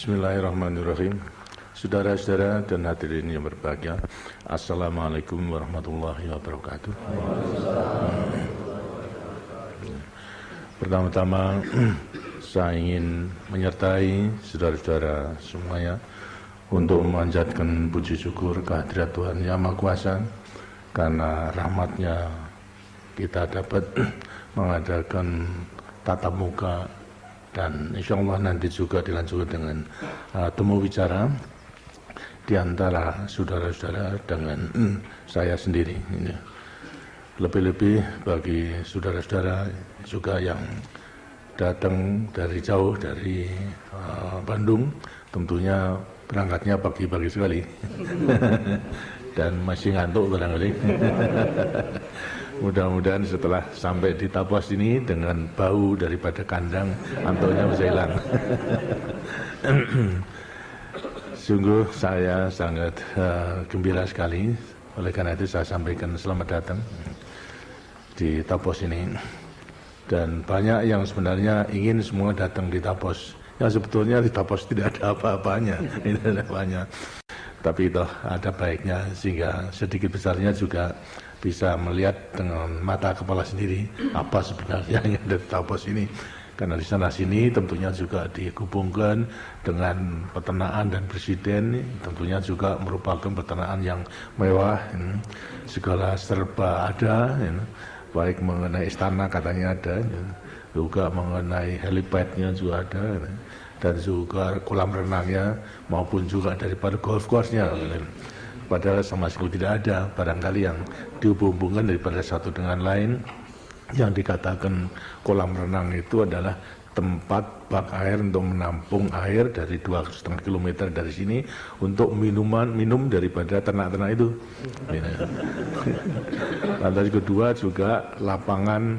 Bismillahirrahmanirrahim. Saudara-saudara dan hadirin yang berbahagia, Assalamualaikum warahmatullahi wabarakatuh. Pertama-tama, saya ingin menyertai saudara-saudara semuanya untuk memanjatkan puji syukur kehadirat Tuhan Yang Maha Kuasa, karena rahmatnya kita dapat mengadakan tatap muka, dan insya Allah nanti juga dilanjutkan dengan temu bicara di antara saudara-saudara dengan saya sendiri. Lebih-lebih bagi saudara-saudara juga yang datang dari jauh, dari Bandung, tentunya berangkatnya pagi-pagi sekali dan masih ngantuk barangkali. Mudah-mudahan setelah sampai di Tapos ini dengan bau daripada kandang, antuknya bisa hilang. Sungguh saya sangat gembira sekali, oleh karena itu saya sampaikan selamat datang di Tapos ini. Dan banyak yang sebenarnya ingin semua datang di Tapos, yang sebetulnya di Tapos tidak ada apa-apanya, tidak ada banyak. Tapi itu ada baiknya, sehingga sedikit besarnya juga bisa melihat dengan mata kepala sendiri apa sebenarnya yang ada di Tapos ini. Karena di sana sini tentunya juga dihubungkan dengan peternakan, dan presiden tentunya juga merupakan peternakan yang mewah, segala serba ada, baik mengenai istana katanya ada, juga mengenai helipadnya juga ada, dan juga kolam renangnya maupun juga daripada golf course-nya. Padahal sama sekali tidak ada, barangkali yang dihubungkan daripada satu dengan lain. Yang dikatakan kolam renang itu adalah tempat bak air untuk menampung air dari 2,5 km dari sini untuk minum daripada ternak-ternak itu. Lantas kedua juga lapangan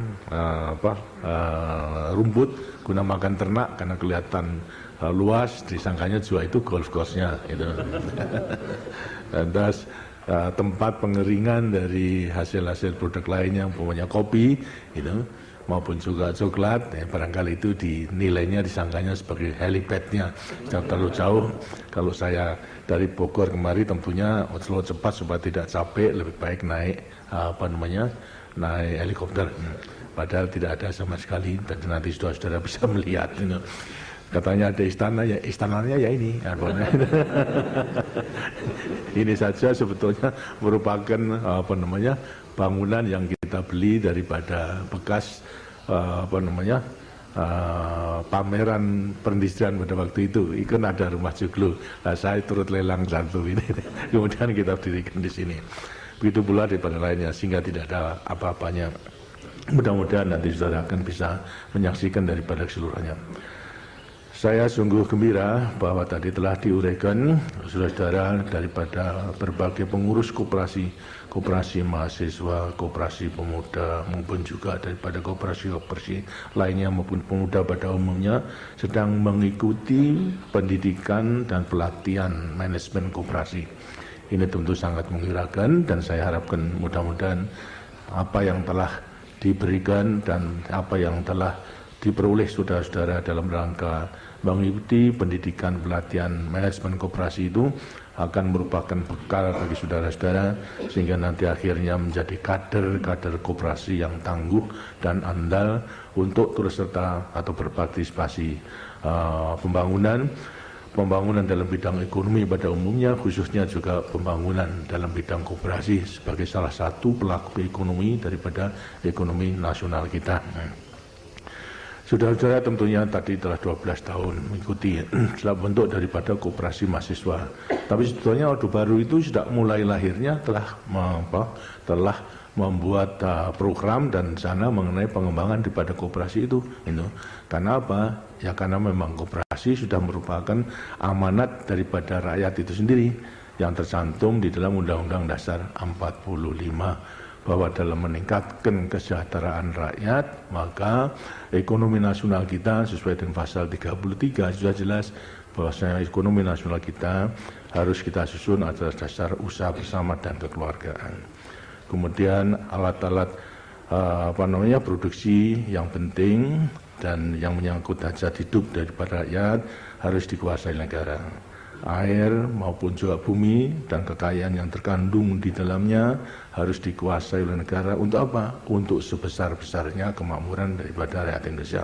rumput guna makan ternak, karena kelihatan luas, disangkanya juga itu golf course-nya itu. Lantas tempat pengeringan dari hasil-hasil produk lainnya, umpamanya kopi itu, maupun juga coklat, barangkali itu dinilainya, disangkanya sebagai helipadnya. Terlalu jauh. Kalau saya dari Bogor kemari tentunya slow cepat supaya tidak capek, lebih baik naik naik helikopter. Padahal tidak ada sama sekali, dan nanti saudara-saudara bisa melihat. Katanya ada istana, ya istananya ya ini. Ini saja sebetulnya merupakan bangunan yang kita beli daripada bekas pameran perindustrian pada waktu itu. Ikut ada rumah joglo. Nah, saya turut lelang satu ini. Kemudian kita dirikan di sini. Begitu pula daripada lainnya, sehingga tidak ada apa-apanya. Mudah-mudahan nanti saudara akan bisa menyaksikan daripada keseluruhannya. Saya sungguh gembira bahwa tadi telah diuraikan saudara-saudara daripada berbagai pengurus koperasi, koperasi mahasiswa, koperasi pemuda, maupun juga daripada koperasi-koperasi lainnya maupun pemuda pada umumnya sedang mengikuti pendidikan dan pelatihan manajemen koperasi. Ini tentu sangat menggembirakan, dan saya harapkan mudah-mudahan apa yang telah diberikan dan apa yang telah diperoleh saudara-saudara dalam rangka mengikuti pendidikan pelatihan manajemen koperasi itu akan merupakan bekal bagi saudara-saudara, sehingga nanti akhirnya menjadi kader-kader koperasi yang tangguh dan andal untuk turut serta atau berpartisipasi pembangunan dalam bidang ekonomi pada umumnya, khususnya juga pembangunan dalam bidang koperasi sebagai salah satu pelaku ekonomi daripada ekonomi nasional kita. Saudara-saudara tentunya tadi telah 12 tahun mengikuti dalam bentuk daripada koperasi mahasiswa. Tapi sebetulnya Orde Baru itu sudah mulai lahirnya telah membuat program dan sana mengenai pengembangan daripada koperasi itu. Karena apa? Ya karena memang koperasi sudah merupakan amanat daripada rakyat itu sendiri yang tercantum di dalam Undang-Undang Dasar 45. Bahwa dalam meningkatkan kesejahteraan rakyat, maka ekonomi nasional kita sesuai dengan pasal 33 sudah jelas bahwasanya ekonomi nasional kita harus kita susun atas dasar usaha bersama dan kekeluargaan. Kemudian alat-alat produksi yang penting dan yang menyangkut hajat hidup daripada rakyat harus dikuasai negara. Air maupun juga bumi dan kekayaan yang terkandung di dalamnya harus dikuasai oleh negara. Untuk apa? Untuk sebesar-besarnya kemakmuran daripada rakyat Indonesia.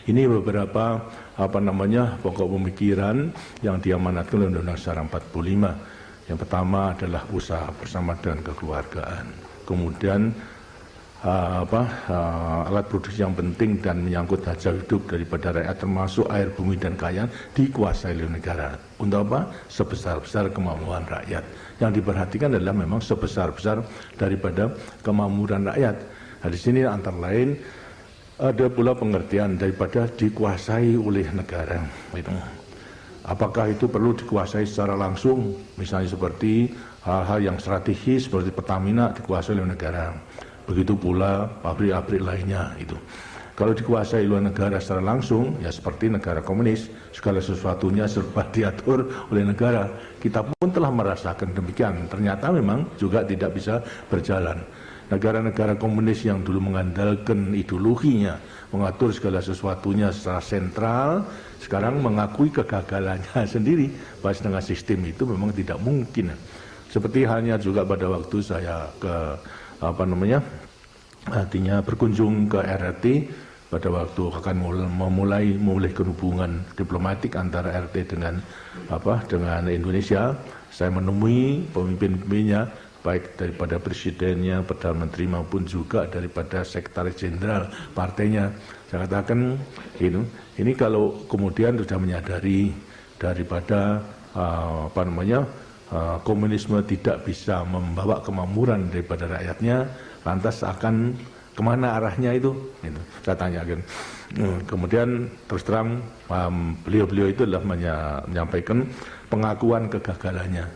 Ini beberapa pokok pemikiran yang diamanatkan oleh Undang-Undang Dasar 45. Yang pertama adalah usaha bersama dan kekeluargaan. Kemudian alat produksi yang penting dan menyangkut hajat hidup daripada rakyat termasuk air, bumi dan kekayaan dikuasai oleh negara. Untuk apa? Sebesar-besar kemampuan rakyat. Yang diperhatikan adalah memang sebesar-besar daripada kemakmuran rakyat. Nah, di sini antara lain ada pula pengertian daripada dikuasai oleh negara. Apakah itu perlu dikuasai secara langsung, misalnya seperti hal-hal yang strategis seperti Pertamina dikuasai oleh negara. Begitu pula pabrik-pabrik lainnya itu. Kalau dikuasai oleh negara secara langsung, ya seperti negara komunis, segala sesuatunya serba diatur oleh negara. Kita pun telah merasakan demikian. Ternyata memang juga tidak bisa berjalan. Negara-negara komunis yang dulu mengandalkan ideologinya, mengatur segala sesuatunya secara sentral, sekarang mengakui kegagalannya sendiri. Bahwa dengan sistem itu memang tidak mungkin. Seperti halnya juga pada waktu saya artinya berkunjung ke RRT pada waktu akan memulihkan hubungan diplomatik antara RRT dengan Indonesia. Saya menemui pemimpin-pemimpinnya baik daripada presidennya, perdana menteri maupun juga daripada sekretaris jenderal partainya. Saya katakan ini kalau kemudian sudah menyadari daripada komunisme tidak bisa membawa kemakmuran daripada rakyatnya, lantas akan kemana arahnya itu? Saya tanyakan. Kemudian terus terang beliau-beliau itu adalah menyampaikan pengakuan kegagalannya.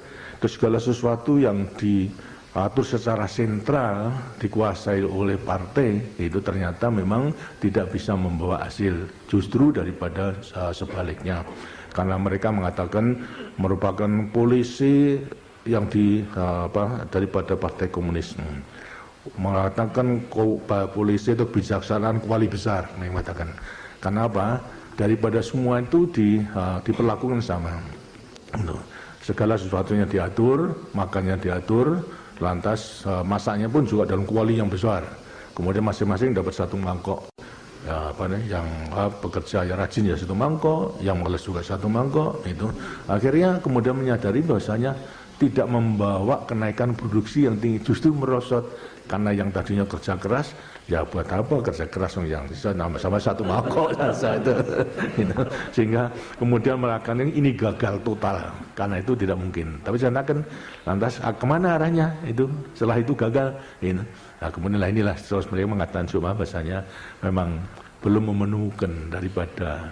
Terus segala sesuatu yang diatur secara sentral, dikuasai oleh partai, itu ternyata memang tidak bisa membawa hasil, justru daripada sebaliknya. Karena mereka mengatakan merupakan polisi yang daripada partai komunis. Mengatakan polisi itu kebijaksanaan kuali besar, mengatakan. Karena apa? Daripada semua itu diperlakukan sama. Segala sesuatunya diatur, makannya diatur, lantas masaknya pun juga dalam kuali yang besar. Kemudian masing-masing dapat satu mangkok. Yang bekerja ya rajin ya satu mangkok, yang malas juga satu mangkok. Itu akhirnya kemudian menyadari bahwasanya tidak membawa kenaikan produksi yang tinggi, justru merosot. Karena yang tadinya kerja keras, ya buat apa kerja keras yang bisa sama satu mangkok saja itu. Sehingga kemudian melakukan ini gagal total, karena itu tidak mungkin. Tapi saya katakan lantas kemana arahnya itu setelah itu gagal. Nah, kemudian inilah terus mereka mengatakan cuma bahasanya memang belum memenuhkan daripada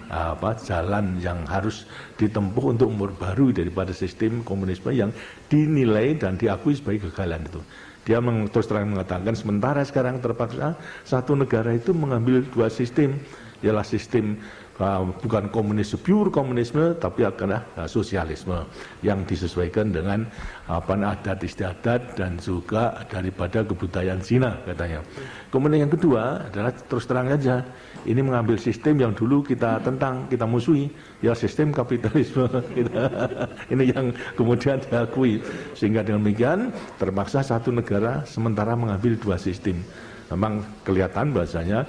jalan yang harus ditempuh untuk memperbarui daripada sistem komunisme yang dinilai dan diakui sebagai kegagalan itu. Dia terus terang mengatakan sementara sekarang terpaksa satu negara itu mengambil dua sistem, ialah sistem bukan pure komunisme tapi adalah sosialisme yang disesuaikan dengan adat istiadat dan juga daripada kebudayaan Cina katanya. Kemudian yang kedua adalah terus terang saja ini mengambil sistem yang dulu kita tentang, kita musuhi, ya sistem kapitalisme. Ini yang kemudian diakui. Sehingga dengan demikian terpaksa satu negara sementara mengambil dua sistem. Memang kelihatan bahasanya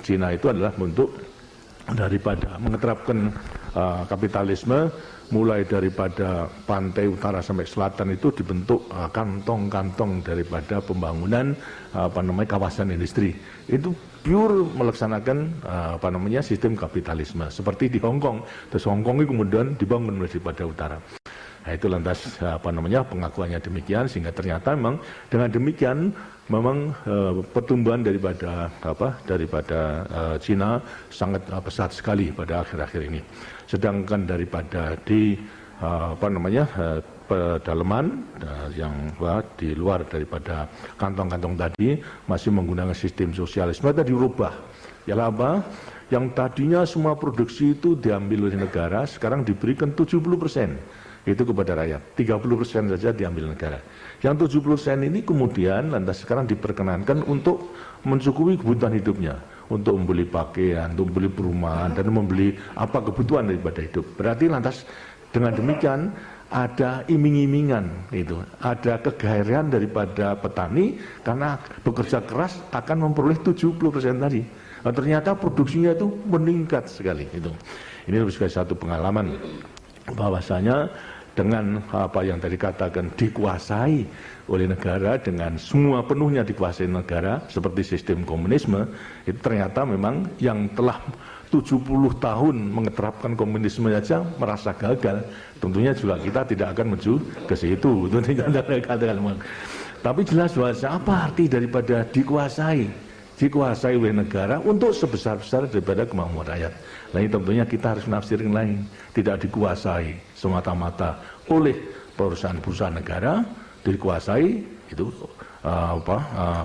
Cina itu adalah bentuk daripada menerapkan kapitalisme, mulai daripada pantai utara sampai selatan itu dibentuk kantong-kantong daripada pembangunan kawasan industri. Itu pure melaksanakan sistem kapitalisme seperti di Hong Kong. Terus Hong Kong itu kemudian dibangun daripada utara. Nah, itu lantas pengakuannya demikian, sehingga ternyata memang dengan demikian memang pertumbuhan daripada Cina sangat pesat sekali pada akhir-akhir ini. Sedangkan daripada di pedalaman yang di luar daripada kantong-kantong tadi masih menggunakan sistem sosialisme tadi dirubah. Ialah apa? Yang tadinya semua produksi itu diambil oleh negara, sekarang diberikan 70%. Itu kepada rakyat, 30% saja diambil negara. Yang 70% ini kemudian lantas sekarang diperkenankan untuk mencukupi kebutuhan hidupnya. untuk membeli pakaian, untuk membeli perumahan, dan membeli apa kebutuhan daripada hidup. Berarti lantas dengan demikian ada iming-imingan, itu ada kegairahan daripada petani karena bekerja keras akan memperoleh 70% tadi. Nah, ternyata produksinya itu meningkat sekali. Itu. Ini sebagai satu pengalaman bahwasanya dengan apa yang tadi katakan dikuasai oleh negara, dengan semua penuhnya dikuasai negara seperti sistem komunisme, itu ternyata memang yang telah 70 tahun mengeterapkan komunisme saja merasa gagal, tentunya juga kita tidak akan menuju ke situ. Tapi jelas bahwa apa arti daripada dikuasai oleh negara untuk sebesar-besar daripada kemampuan rakyat. Nah, ini tentunya kita harus menafsirkan lain, tidak dikuasai semata-mata oleh perusahaan-perusahaan negara, dikuasai itu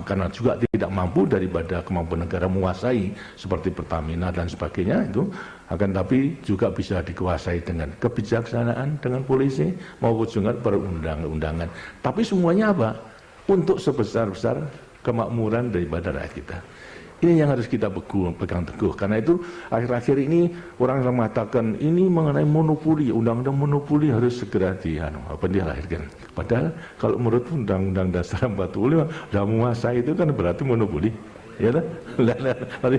karena juga tidak mampu daripada kemampuan negara menguasai seperti Pertamina dan sebagainya itu, akan tapi juga bisa dikuasai dengan kebijaksanaan, dengan polisi maupun juga perundang-undangan. Tapi semuanya apa? Untuk sebesar-besar kemakmuran daripada rakyat kita. Ini yang harus kita pegang teguh. Karena itu akhir-akhir ini orang mengatakan ini mengenai monopoli, undang-undang monopoli harus segera dilahirkan. Padahal kalau menurut Undang-Undang Dasar 45, sudah menguasai itu kan berarti monopoli. Ya kan?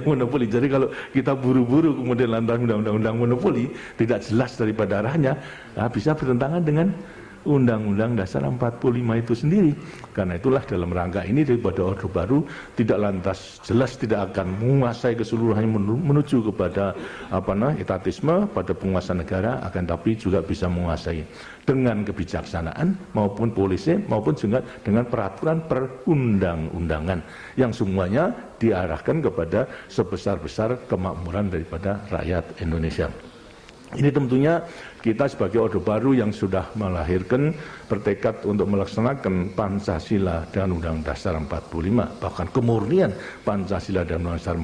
Monopoli. Jadi kalau kita buru-buru kemudian lantas undang-undang monopoli tidak jelas daripada arahnya, bisa bertentangan dengan Undang-Undang Dasar 45 itu sendiri. Karena itulah dalam rangka ini daripada Orde Baru tidak lantas jelas tidak akan menguasai keseluruhannya menuju kepada etatisme pada penguasaan negara, akan tapi juga bisa menguasai dengan kebijaksanaan maupun polisi maupun juga dengan peraturan perundang-undangan yang semuanya diarahkan kepada sebesar-besar kemakmuran daripada rakyat Indonesia. Ini tentunya kita sebagai Orde Baru yang sudah melahirkan bertekad untuk melaksanakan Pancasila dan Undang-Undang Dasar 45, bahkan kemurnian Pancasila dan Undang-Undang Dasar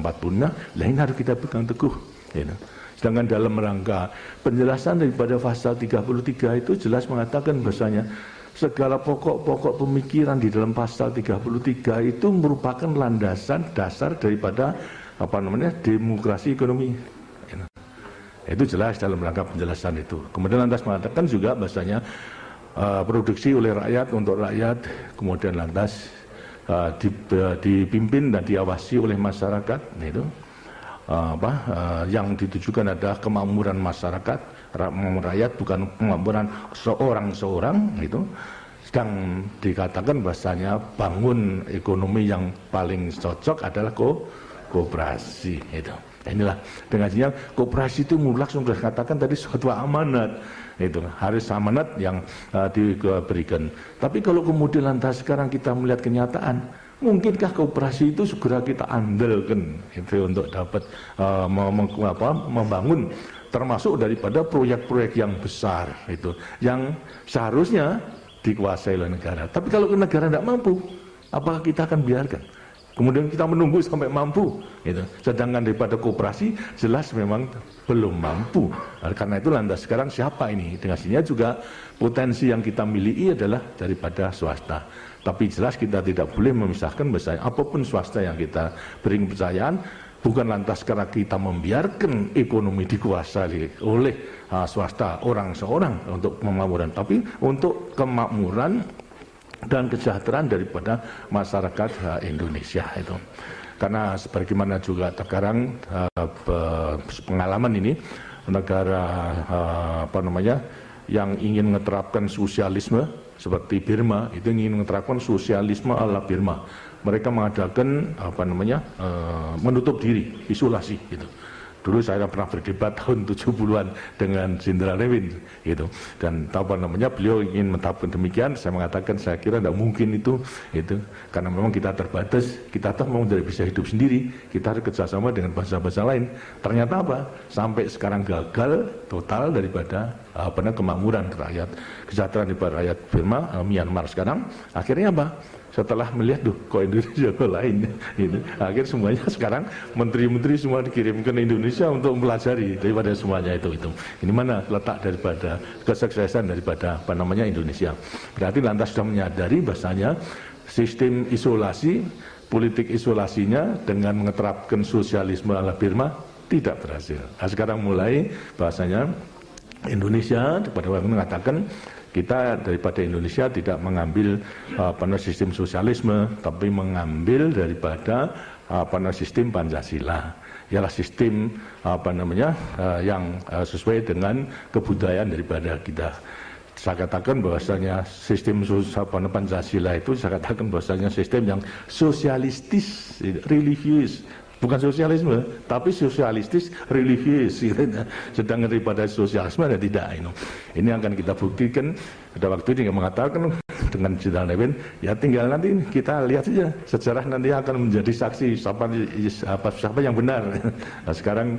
45, lain harus kita pegang teguh. Sedangkan dalam rangka penjelasan daripada pasal 33 itu jelas mengatakan bahasanya segala pokok-pokok pemikiran di dalam pasal 33 itu merupakan landasan dasar daripada demokrasi ekonomi. Itu jelas dalam rangka penjelasan itu. Kemudian lantas mengatakan juga bahasanya produksi oleh rakyat untuk rakyat, kemudian lantas dipimpin dan diawasi oleh masyarakat, itu yang ditujukan adalah kemakmuran masyarakat, rakyat, bukan kemakmuran seorang-seorang, itu. Sedang dikatakan bahasanya bangun ekonomi yang paling cocok adalah koperasi, itu. Inilah dengan sinyal koperasi itu mulak sudah katakan tadi suatu amanat, itu harus amanat yang diberikan. Tapi kalau kemudian lantas sekarang kita melihat kenyataan, mungkinkah koperasi itu segera kita andalkan itu untuk dapat membangun termasuk daripada proyek-proyek yang besar itu yang seharusnya dikuasai oleh negara. Tapi kalau negara tidak mampu, apakah kita akan biarkan? Kemudian kita menunggu sampai mampu, gitu. Sedangkan daripada koperasi jelas memang belum mampu. Karena itu lantas sekarang siapa ini? Dengan sini juga potensi yang kita miliki adalah daripada swasta. Tapi jelas kita tidak boleh memisahkan bahwa apapun swasta yang kita beri kepercayaan, bukan lantas karena kita membiarkan ekonomi dikuasai oleh swasta orang seorang untuk kemakmuran, tapi untuk kemakmuran dan kesejahteraan daripada masyarakat Indonesia itu. Karena sebagaimana juga sekarang pengalaman ini negara yang ingin menerapkan sosialisme seperti Burma itu ingin menerapkan sosialisme ala Burma. Mereka mengadakan menutup diri, isolasi gitu. Dulu saya pernah berdebat tahun 70-an dengan Jenderal Lewin gitu. Dan beliau ingin menetapkan demikian, saya mengatakan saya kira tidak mungkin itu karena memang kita terbatas, kita memang tidak bisa hidup sendiri, kita harus kerjasama dengan bangsa-bangsa lain. Ternyata apa? Sampai sekarang gagal total daripada kemakmuran rakyat, kesejahteraan daripada rakyat Burma, Myanmar sekarang. Akhirnya apa? Setelah melihat kok Indonesia kok lain gitu. Akhir semuanya sekarang menteri-menteri semua dikirimkan ke Indonesia untuk mempelajari daripada semuanya itu. Ini mana letak daripada kesuksesan daripada Indonesia. Berarti lantas sudah menyadari bahasanya sistem isolasi politik isolasinya dengan menerapkan sosialisme ala Burma tidak berhasil. Nah, sekarang mulai bahasanya Indonesia pada waktu mengatakan kita daripada Indonesia tidak mengambil sistem sosialisme, tapi mengambil daripada sistem Pancasila. Ialah sistem yang sesuai dengan kebudayaan daripada kita. Saya katakan bahwasanya sistem Pancasila itu saya katakan bahwasanya sistem yang sosialistis, religius, bukan sosialisme, tapi sosialistis religius. Sedangkan daripada sosialisme ada tidak. Ini akan kita buktikan pada waktu ini mengatakan dengan Jenderal Newin, ya tinggal nanti kita lihat saja sejarah nanti akan menjadi saksi siapa yang benar. Nah, sekarang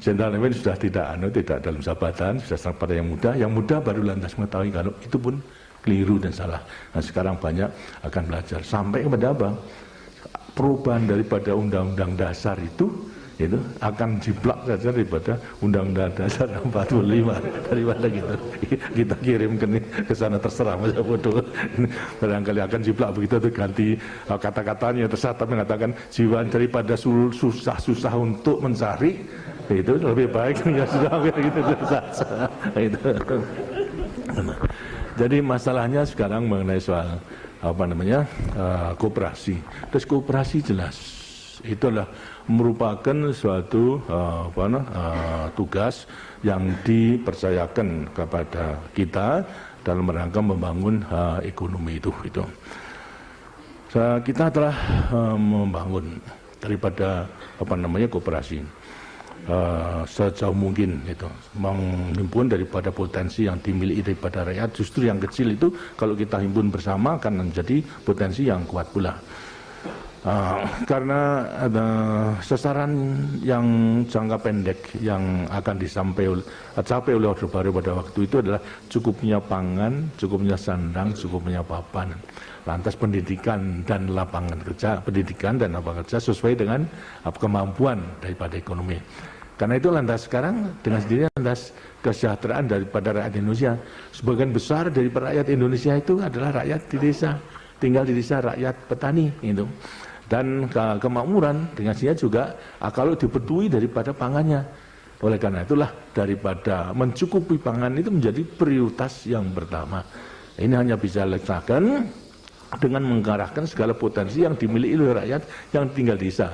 Jenderal Newin sudah tidak dalam jabatan, sudah pada yang muda baru lantas mengetahui kalau itu pun keliru dan salah. Nah, sekarang banyak akan belajar sampai kepada apa? Perubahan daripada Undang-Undang Dasar itu akan jiplak saja daripada Undang-Undang Dasar 45 daripada kita kirim ke sana terserah masa bodoh. Barangkali akan jiplak begitu tuh ganti kata-katanya terserah, tapi mengatakan jiwa daripada susah-susah untuk mencari itu lebih baik ya sudah gitu saja. Jadi masalahnya sekarang mengenai soal koperasi. Terus koperasi jelas itu adalah merupakan suatu tugas yang dipercayakan kepada kita dalam rangka membangun ekonomi itu. Kita telah membangun daripada koperasi sejauh mungkin menghimpun daripada potensi yang dimiliki daripada rakyat. Justru yang kecil itu kalau kita himpun bersama akan menjadi potensi yang kuat pula. Karena ada sasaran yang jangka pendek yang akan dicapai oleh Orde Baru pada waktu itu adalah cukupnya pangan, cukupnya sandang, cukupnya papan. Lantas pendidikan dan lapangan kerja sesuai dengan kemampuan daripada ekonomi. Karena itu lantas sekarang dengan sendirinya lantas kesejahteraan daripada rakyat Indonesia. Sebagian besar daripada rakyat Indonesia itu adalah rakyat di desa, tinggal di desa, rakyat petani itu. Dan kemakmuran dengan sendirinya juga kalau dipetui daripada pangannya. Oleh karena itulah daripada mencukupi pangan itu menjadi prioritas yang pertama. Ini hanya bisa dilaksanakan dengan mengarahkan segala potensi yang dimiliki oleh rakyat yang tinggal di desa.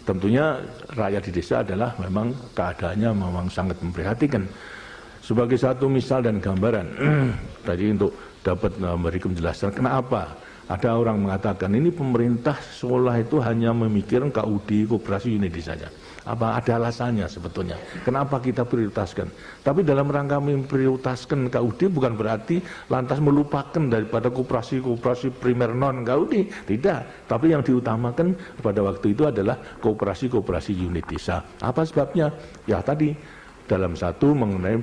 Tentunya rakyat di desa adalah memang keadaannya memang sangat memprihatinkan. Sebagai satu misal dan gambaran, tadi untuk dapat memberi penjelasan kenapa ada orang mengatakan ini pemerintah seolah itu hanya memikirkan KUD, koperasi unit saja. Apa ada alasannya sebetulnya? Kenapa kita prioritaskan? Tapi dalam rangka memprioritaskan KUD bukan berarti lantas melupakan daripada koperasi primer non KUD. Tidak. Tapi yang diutamakan pada waktu itu adalah koperasi unit desa. Apa sebabnya? Ya tadi dalam satu mengenai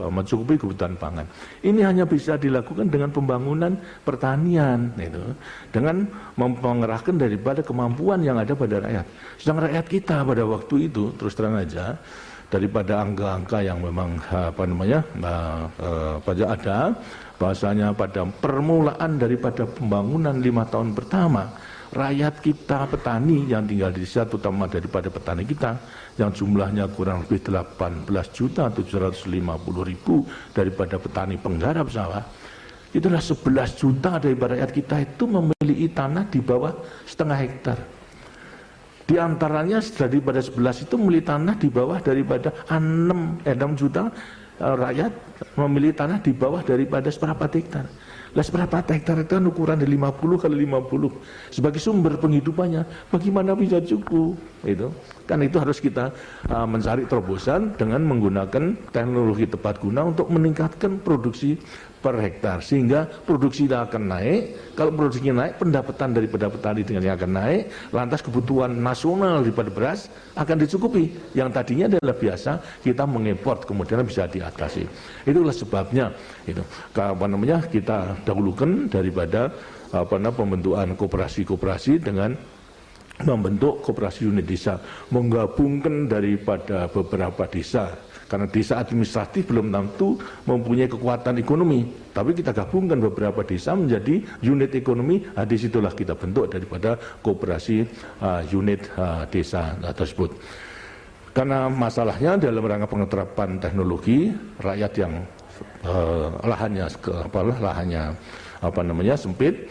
mencukupi kebutuhan pangan. Ini hanya bisa dilakukan dengan pembangunan pertanian, dengan mengerahkan daripada kemampuan yang ada pada rakyat. Sedang rakyat kita pada waktu itu terus terang aja daripada angka-angka yang memang ada bahasanya pada permulaan daripada pembangunan 5 tahun pertama. Rakyat kita petani yang tinggal di desa terutama daripada petani kita yang jumlahnya kurang lebih 18.750.000 daripada petani penggarap sawah, itulah 11 juta daripada rakyat kita itu memiliki tanah di bawah setengah hektar. Di antaranya daripada 11 itu memiliki tanah di bawah daripada 6 juta rakyat memiliki tanah di bawah daripada seperempat hektar. Seberapa hektar itu kan ukuran dari 50 kali 50 sebagai sumber penghidupannya, bagaimana bisa cukup? Kan itu harus kita mencari terobosan dengan menggunakan teknologi tepat guna untuk meningkatkan produksi per hektar sehingga produksinya akan naik. Kalau produksinya naik, pendapatan daripada petani dengan akan naik, lantas kebutuhan nasional daripada beras akan dicukupi. Yang tadinya adalah biasa kita mengimport kemudian bisa diatasi. Itulah sebabnya kita dahulukan daripada pembentukan koperasi dengan membentuk koperasi unit desa, menggabungkan daripada beberapa desa karena desa administratif belum tentu mempunyai kekuatan ekonomi. Tapi kita gabungkan beberapa desa menjadi unit ekonomi, disitulah kita bentuk daripada koperasi unit desa tersebut. Karena masalahnya dalam rangka pengeterapan teknologi, rakyat yang lahannya sempit,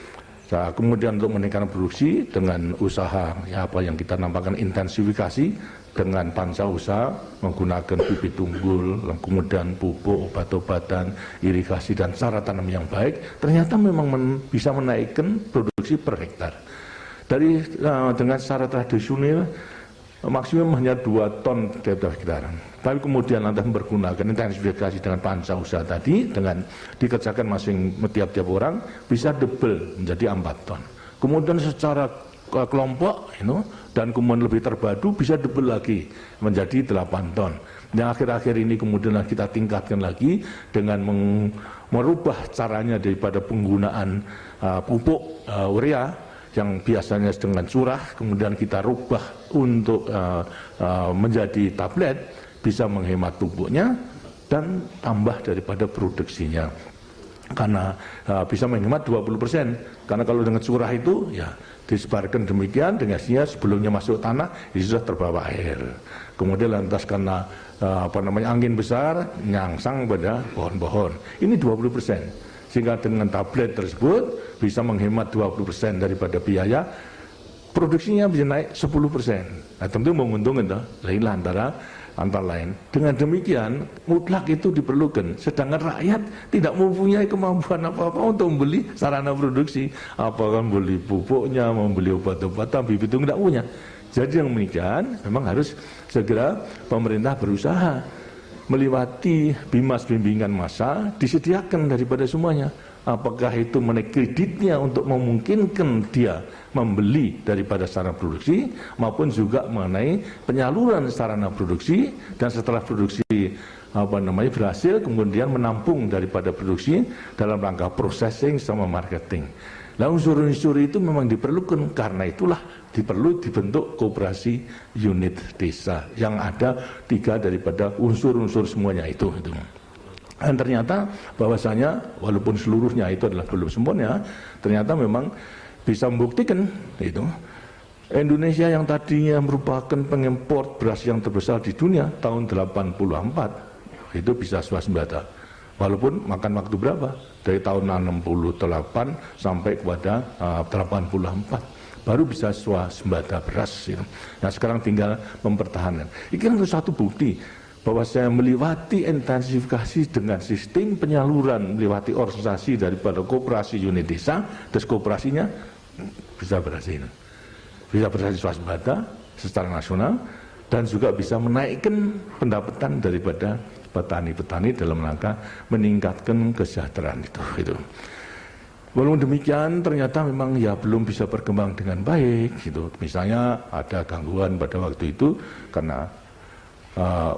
kemudian untuk meningkatkan produksi dengan usaha yang kita namakan intensifikasi dengan panca usaha menggunakan bibit unggul, kemudian pupuk, obat-obatan, irigasi dan cara tanam yang baik, ternyata memang bisa menaikkan produksi per hektar. Dengan cara tradisional maksimum hanya 2 ton tiap hektar. Tapi kemudian Anda mempergunakan intensifikasi dengan panca usaha tadi, dengan dikerjakan tiap-tiap orang, bisa double menjadi 4 ton. Kemudian secara kelompok, dan kemudian lebih terpadu bisa double lagi menjadi 8 ton. Yang akhir-akhir ini kemudian kita tingkatkan lagi dengan merubah caranya daripada penggunaan pupuk urea yang biasanya dengan curah, kemudian kita rubah untuk menjadi tablet, bisa menghemat pupuknya dan tambah daripada produksinya. Karena bisa menghemat 20%. Karena kalau dengan curah itu ya disebarkan demikian, dengan sebelumnya masuk tanah, itu sudah terbawa air. Kemudian lantas karena angin besar, nyangsang pada pohon-pohon. Ini 20%. Sehingga dengan tablet tersebut bisa menghemat 20% daripada biaya, produksinya bisa naik 10%. Nah, tentu menguntungkan antara lain. Dengan demikian mutlak itu diperlukan. Sedangkan rakyat tidak mempunyai kemampuan apa-apa untuk membeli sarana produksi, apakah membeli pupuknya, membeli obat-obatan, bibit itu tidak punya. Jadi yang demikian memang harus segera pemerintah berusaha melewati bimas bimbingan massa, disediakan daripada semuanya. Apakah itu menaik kreditnya untuk memungkinkan dia membeli daripada sarana produksi, maupun juga mengenai penyaluran sarana produksi, dan setelah produksi berhasil kemudian menampung daripada produksi dalam rangka processing sama marketing. Nah, unsur-unsur itu memang diperlukan, karena itulah dibentuk koperasi unit desa yang ada 3 daripada unsur-unsur semuanya itu. Dan ternyata bahwasanya walaupun seluruhnya itu adalah belum sempurna, ternyata memang bisa membuktikan itu Indonesia yang tadinya merupakan pengimpor beras yang terbesar di dunia tahun 84 itu bisa swasembada. Walaupun makan waktu berapa? Dari tahun 68 sampai kepada 84 baru bisa swasembada beras. Nah, sekarang tinggal mempertahankan. Ini kan satu bukti bahwa saya melewati intensifikasi dengan sistem penyaluran, melewati organisasi daripada koperasi unit desa, terus koperasinya bisa berhasil. Bisa berhasil swasembada secara nasional, dan juga bisa menaikkan pendapatan daripada petani-petani dalam rangka meningkatkan kesejahteraan itu. Walaupun demikian, ternyata memang belum bisa berkembang dengan baik. Gitu. Misalnya ada gangguan pada waktu itu karena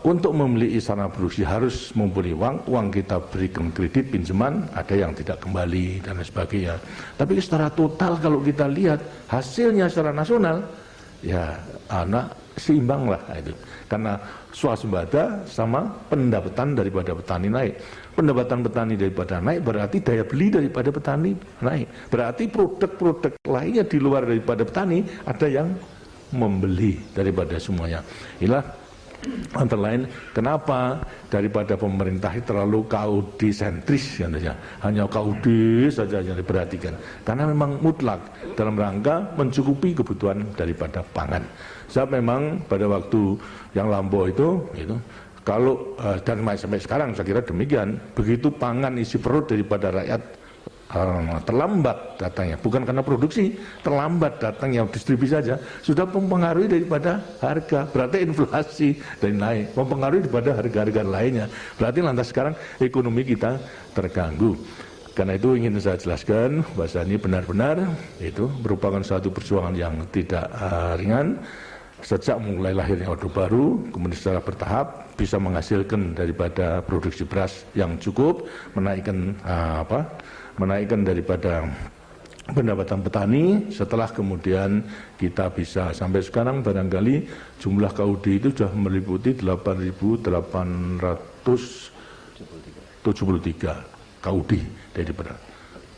untuk membeli sarana produksi harus membeli uang kita berikan kredit pinjaman, ada yang tidak kembali dan sebagainya. Tapi secara total kalau kita lihat hasilnya secara nasional, seimbang lah itu. Karena swasembada sama pendapatan daripada petani naik. Pendapatan petani daripada naik berarti daya beli daripada petani naik. Berarti produk-produk lainnya di luar daripada petani ada yang membeli daripada semuanya. Inilah antara lain kenapa daripada pemerintah terlalu KUD sentris, hanya KUD saja yang diperhatikan. Karena memang mutlak dalam rangka mencukupi kebutuhan daripada pangan. Sebab memang pada waktu yang lampau itu kalau dan sampai sekarang saya kira demikian, begitu pangan isi perut daripada rakyat terlambat datangnya, bukan karena produksi, terlambat datangnya distribusi saja, sudah mempengaruhi daripada harga, berarti inflasi dan naik, mempengaruhi daripada harga-harga lainnya, berarti lantas sekarang ekonomi kita terganggu. Karena itu ingin saya jelaskan bahwa ini benar-benar itu merupakan suatu perjuangan yang tidak ringan. Sejak mulai lahirnya Orde Baru, kemudian secara bertahap bisa menghasilkan daripada produksi beras yang cukup, menaikkan daripada pendapatan petani. Setelah kemudian kita bisa sampai sekarang barangkali jumlah KUD itu sudah meliputi 8.873 KUD daripada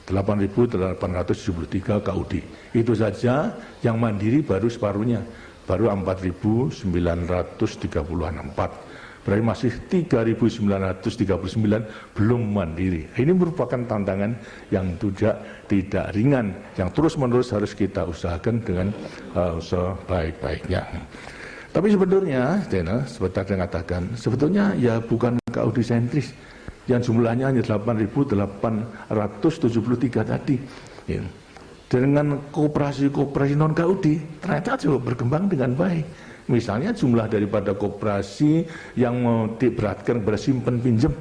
8.873 KUD. Itu saja yang mandiri baru separuhnya, baru 4.934. Berarti masih 3.939 belum mandiri. Ini merupakan tantangan yang tidak ringan, yang terus-menerus harus kita usahakan dengan sebaik-baiknya. Tapi sebetulnya, seperti saya katakan, sebetulnya ya bukan KUD sentris, yang jumlahnya hanya 8.873 tadi. Ya. Dengan koperasi-koperasi non-KUD, ternyata juga berkembang dengan baik. Misalnya jumlah daripada koperasi yang diberatkan kepada simpan pinjam,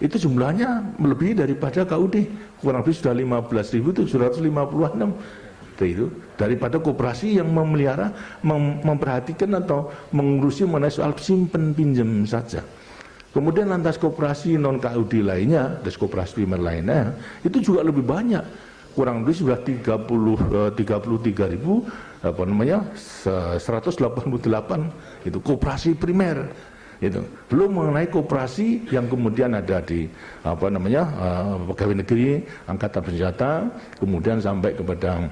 itu jumlahnya melebihi daripada KUD, kurang lebih sudah 15.756. Itu daripada koperasi yang memelihara, memperhatikan atau mengurusi mengenai soal simpan pinjam saja. Kemudian lantas koperasi non KUD lainnya, dan koperasi primer lainnya, itu juga lebih banyak, kurang lebih sudah 188 itu koperasi primer. Itu belum mengenai koperasi yang kemudian ada di pegawai negeri, angkatan bersenjata, kemudian sampai kepada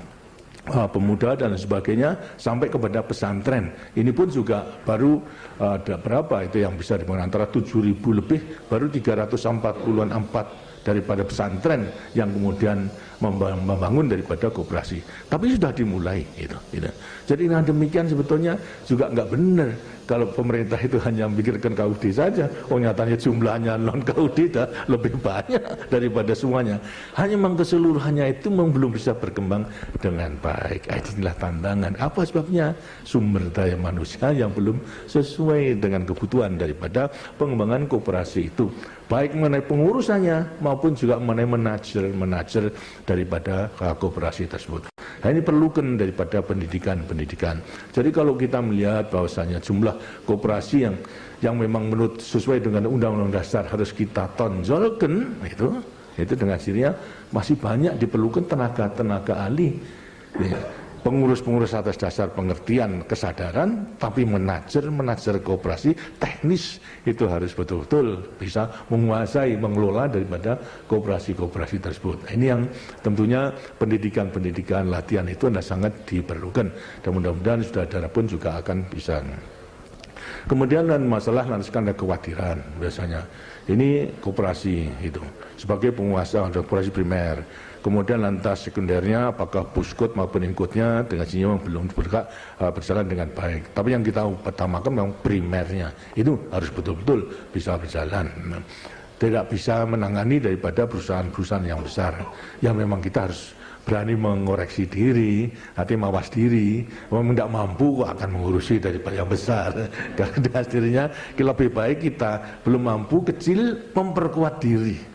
pemuda dan sebagainya, sampai kepada pesantren. Ini pun juga baru ada berapa itu yang bisa dibangun, antara 7.000 lebih, baru 344 daripada pesantren yang kemudian membangun daripada koperasi. Tapi sudah dimulai itu. Jadi dengan demikian sebetulnya juga nggak benar kalau pemerintah itu hanya memikirkan KUD saja. Oh, nyatanya jumlahnya non KUD lebih banyak daripada semuanya. Hanya memang keseluruhannya itu memang belum bisa berkembang dengan baik. Inilah tantangan. Apa sebabnya? Sumber daya manusia yang belum sesuai dengan kebutuhan daripada pengembangan koperasi itu. Baik mengenai pengurusannya maupun juga mengenai manajer daripada koperasi tersebut. Nah, ini perlukan daripada pendidikan. Jadi kalau kita melihat bahwasanya jumlah koperasi yang memang menurut sesuai dengan Undang-Undang Dasar harus kita tonjolkan, itu dengan sirinya masih banyak diperlukan tenaga ahli. Pengurus-pengurus atas dasar pengertian kesadaran, tapi manajer koperasi teknis itu harus betul-betul bisa menguasai, mengelola daripada koperasi-koperasi tersebut. Ini yang tentunya pendidikan latihan itu sangat diperlukan, dan mudah-mudahan sudah ada pun juga akan bisa. Kemudian dan masalah lantaskan ada kekhawatiran biasanya. Ini koperasi itu sebagai penguasa untuk koperasi primer. Kemudian lantas sekundernya apakah puskut maupun inkutnya dengan sini belum berjalan dengan baik. Tapi yang kita utamakan memang primernya itu harus betul-betul bisa berjalan. Tidak bisa menangani daripada perusahaan-perusahaan yang besar. Yang memang kita harus berani mengoreksi diri, hati mawas diri. Memang tidak mampu kok akan mengurusi daripada yang besar. Karena dengan dirinya lebih baik kita belum mampu, kecil, memperkuat diri.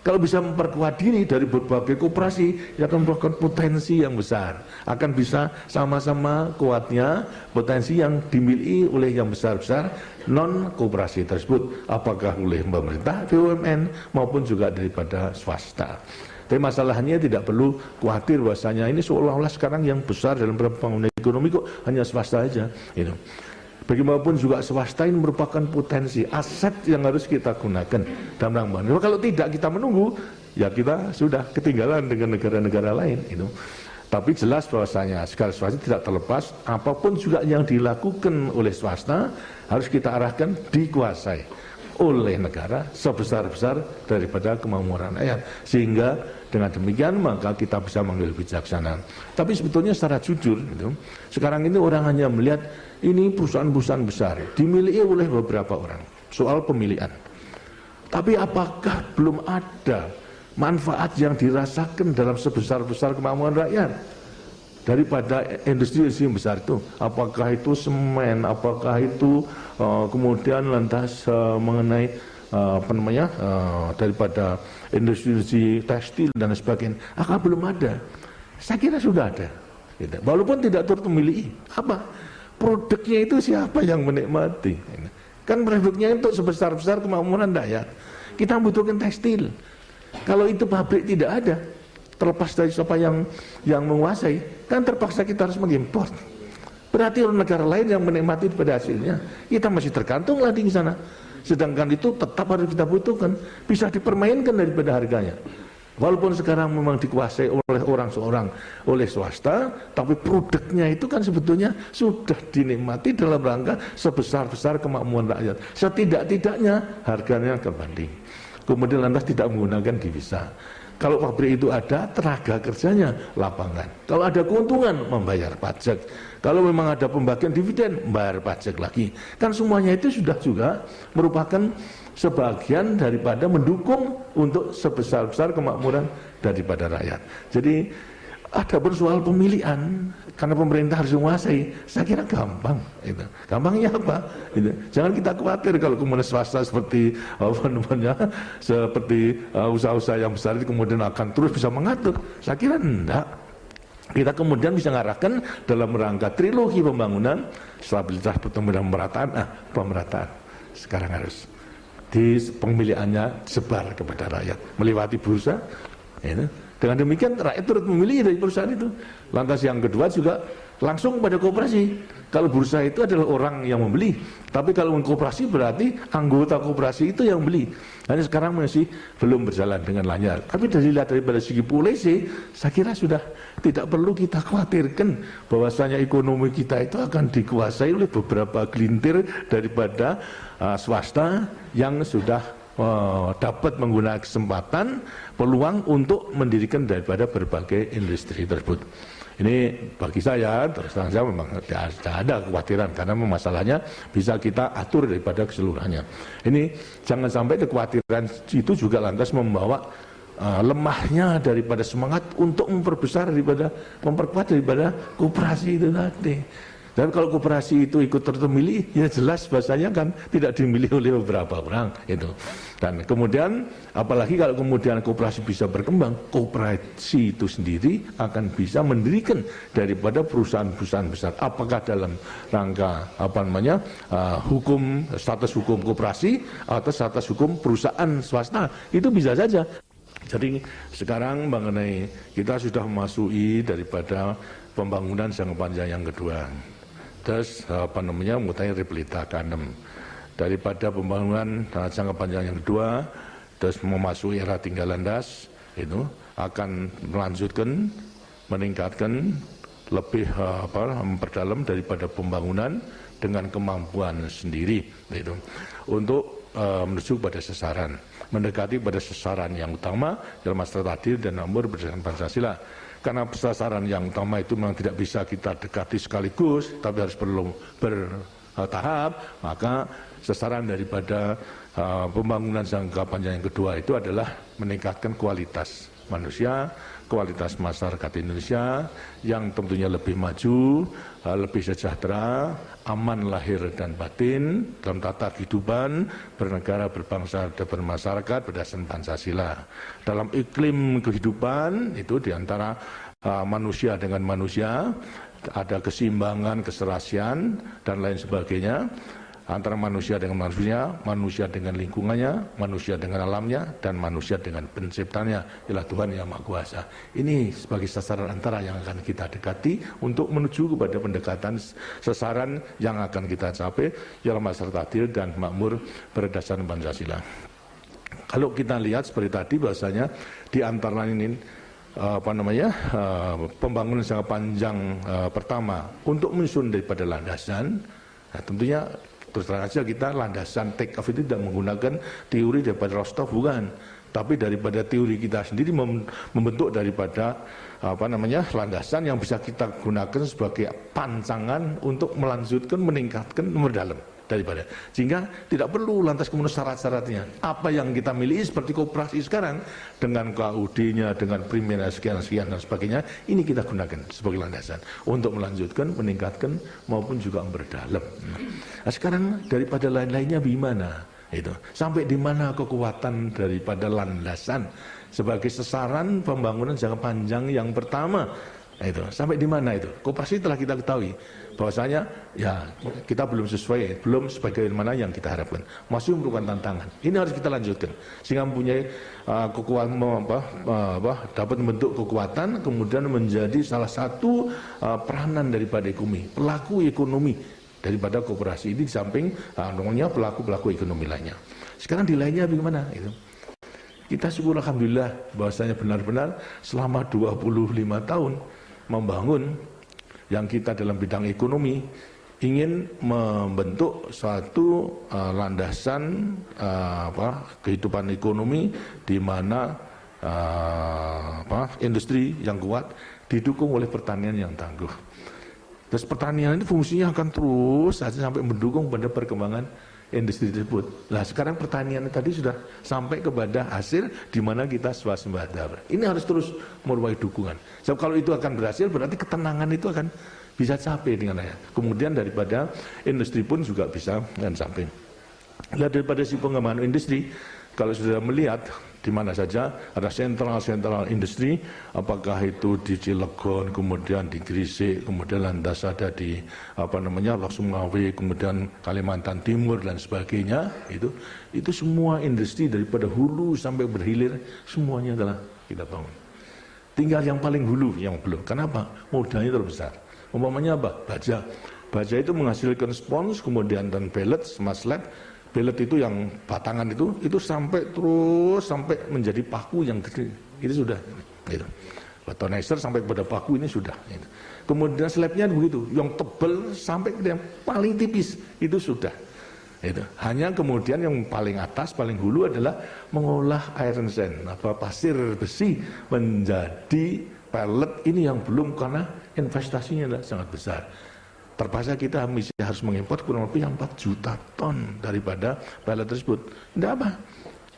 Kalau bisa memperkuat diri dari berbagai koperasi, ya akan membuahkan potensi yang besar. Akan bisa sama-sama kuatnya potensi yang dimiliki oleh yang besar-besar non-koperasi tersebut. Apakah oleh pemerintah, BUMN, maupun juga daripada swasta. Tapi masalahnya tidak perlu khawatir bahwasanya ini seolah-olah sekarang yang besar dalam pembangunan ekonomi kok hanya swasta saja. Bagaimanapun juga swasta ini merupakan potensi, aset yang harus kita gunakan dalam rangka. Kalau tidak kita menunggu, ya kita sudah ketinggalan dengan negara-negara lain. Tapi jelas bahwasanya segala swasta tidak terlepas, apapun juga yang dilakukan oleh swasta harus kita arahkan dikuasai oleh negara sebesar-besar daripada kemampuan rakyat. Sehingga dengan demikian maka kita bisa mengambil bijaksana. Tapi sebetulnya secara jujur, sekarang ini orang hanya melihat ini perusahaan-perusahaan besar dimiliki oleh beberapa orang, soal pemilihan. Tapi apakah belum ada manfaat yang dirasakan dalam sebesar-besar kemampuan rakyat daripada industri besar itu? Apakah itu semen, apakah itu kemudian lantas mengenai daripada industri tekstil dan sebagainya? Apakah belum ada? Saya kira sudah ada. Walaupun tidak turut memiliki apa produknya itu, siapa yang menikmati? Kan produknya untuk sebesar-besar kemampuan rakyat. Kita membutuhkan tekstil. Kalau itu pabrik tidak ada, terlepas dari siapa yang menguasai, kan terpaksa kita harus mengimpor. Berarti negara lain yang menikmati pada hasilnya, kita masih tergantung lagi di sana. Sedangkan itu tetap harus kita butuhkan, bisa dipermainkan daripada harganya. Walaupun sekarang memang dikuasai oleh orang seorang, oleh swasta, tapi produknya itu kan sebetulnya sudah dinikmati dalam rangka sebesar-besar kemakmuran rakyat. Setidak-tidaknya harganya kebanding. Kemudian lantas tidak menggunakan devisa. Kalau pabrik itu ada, tenaga kerjanya lapangan. Kalau ada keuntungan, membayar pajak. Kalau memang ada pembagian dividen, membayar pajak lagi. Kan semuanya itu sudah juga merupakan sebagian daripada mendukung untuk sebesar-besar kemakmuran daripada rakyat. Jadi ada soal pemilihan, karena pemerintah harus menguasai. Saya kira gampang. Gitu. Gampangnya apa? Gitu. Jangan kita khawatir kalau kemudian swasta seperti seperti usaha-usaha yang besar itu kemudian akan terus bisa mengatur. Saya kira enggak. Kita kemudian bisa mengarahkan dalam rangka trilogi pembangunan, stabilitas, pertumbuhan, pemerataan. Sekarang harus di pemilihannya sebar kepada rakyat melewati bursa. Ya. Dengan demikian rakyat turut memilih dari perusahaan itu. Lantas yang kedua juga langsung pada koperasi. Kalau bursa itu adalah orang yang membeli, tapi kalau koperasi berarti anggota koperasi itu yang beli. Hanya sekarang masih belum berjalan dengan lancar. Tapi daripada segi polisi, saya kira sudah tidak perlu kita khawatirkan bahwasanya ekonomi kita itu akan dikuasai oleh beberapa gelintir daripada swasta yang sudah dapat menggunakan kesempatan peluang untuk mendirikan daripada berbagai industri tersebut. Ini bagi saya terus terang saya memang tidak ada kekhawatiran karena masalahnya bisa kita atur daripada keseluruhannya. Ini jangan sampai kekhawatiran itu juga lantas membawa lemahnya daripada semangat untuk memperkuat daripada koperasi itu tadi. Dan kalau koperasi itu ikut terpilih, ya jelas bahasanya kan tidak dimilih oleh beberapa orang itu. Dan kemudian apalagi kalau kemudian koperasi bisa berkembang, koperasi itu sendiri akan bisa mendirikan daripada perusahaan-perusahaan besar. Apakah dalam rangka hukum, status hukum koperasi atau status hukum perusahaan swasta, itu bisa saja. Jadi sekarang mengenai kita sudah memasuki daripada pembangunan jangka panjang yang kedua. Terus mulai Repelita K6 daripada pembangunan jangka panjang yang kedua, terus memasuki era tinggal landas itu akan melanjutkan, meningkatkan, lebih memperdalam daripada pembangunan dengan kemampuan sendiri itu untuk menuju pada sasaran, mendekati pada sasaran yang utama dalam masyarakat adil dan makmur berdasarkan Pancasila. Karena sasaran yang utama itu memang tidak bisa kita dekati sekaligus, tapi harus perlu bertahap, maka sasaran daripada pembangunan jangka panjang yang kedua itu adalah meningkatkan kualitas manusia, kualitas masyarakat Indonesia yang tentunya lebih maju, lebih sejahtera, aman lahir dan batin dalam tata kehidupan bernegara, berbangsa, dan bermasyarakat berdasarkan Pancasila. Dalam iklim kehidupan itu diantara manusia dengan manusia ada keseimbangan, keserasian dan lain sebagainya. Antara manusia dengan manusia, manusia dengan lingkungannya, manusia dengan alamnya, dan manusia dengan penciptanya, ialah Tuhan yang Maha Kuasa. Ini sebagai sasaran antara yang akan kita dekati untuk menuju kepada pendekatan sasaran yang akan kita capai, ialah masyarakat adil dan makmur berdasarkan Pancasila. Kalau kita lihat seperti tadi bahwasanya di antara ini pembangunan jangka panjang pertama untuk menyusun daripada landasan, nah tentunya terus terang saja kita landasan take off itu tidak menggunakan teori daripada Rostov, bukan, tapi daripada teori kita sendiri membentuk daripada landasan yang bisa kita gunakan sebagai pancangan untuk melanjutkan, meningkatkan, memperdalam daripada, sehingga tidak perlu lantas kemudian syarat-syaratnya apa yang kita miliki seperti koperasi sekarang dengan KUD-nya, dengan primernya sekian-sekian dan sebagainya, ini kita gunakan sebagai landasan untuk melanjutkan, meningkatkan maupun juga memperdalam. Nah, sekarang daripada lain-lainnya gimana? Itu sampai di mana kekuatan daripada landasan sebagai sasaran pembangunan jangka panjang yang pertama, itu sampai di mana itu? Koperasi telah kita ketahui bahwasanya ya kita belum sesuai, belum sebagaimana yang kita harapkan, masih merupakan tantangan. Ini harus kita lanjutkan sehingga mempunyai kekuatan dapat membentuk kekuatan, kemudian menjadi salah satu peranan daripada ekonomi, pelaku ekonomi daripada koperasi ini di samping namanya pelaku-pelaku ekonomi lainnya. Sekarang nilainya bagaimana? Itu kita syukur alhamdulillah bahwasanya benar-benar selama 25 tahun membangun yang kita dalam bidang ekonomi ingin membentuk suatu landasan kehidupan ekonomi di mana industri yang kuat didukung oleh pertanian yang tangguh. Terus pertanian ini fungsinya akan terus saja sampai mendukung pada perkembangan industri tersebut. Nah sekarang pertanian tadi sudah sampai kepada hasil di mana kita swasembada. Ini harus terus merupakan dukungan. Sebab kalau itu akan berhasil berarti ketenangan itu akan bisa capai dengan rakyat. Kemudian daripada industri pun juga bisa sampai. Nah daripada si pengembangan industri, kalau sudah melihat di mana saja ada sentral industri, apakah itu di Cilegon, kemudian di Gresik, kemudian lantas ada di Lok Sumawe, kemudian Kalimantan Timur dan sebagainya, itu semua industri daripada hulu sampai berhilir semuanya adalah kita bangun. Tinggal yang paling hulu yang belum. Kenapa? Modalnya terbesar. Umpamanya apa? Baja. Baja itu menghasilkan spons, kemudian dan pellet, smart slab. Pellet itu yang batangan itu sampai menjadi paku yang gede. Itu sudah. Gitu. Batonizer sampai pada paku ini sudah. Gitu. Kemudian slabnya begitu, yang tebal sampai ke yang paling tipis itu sudah. Gitu. Hanya kemudian yang paling atas, paling hulu adalah mengolah iron sand, pasir besi menjadi pellet ini yang belum karena investasinya adalah sangat besar. Terpaksa kita harus mengimpor kurang lebih 4 juta ton daripada pellet tersebut. Tidak apa.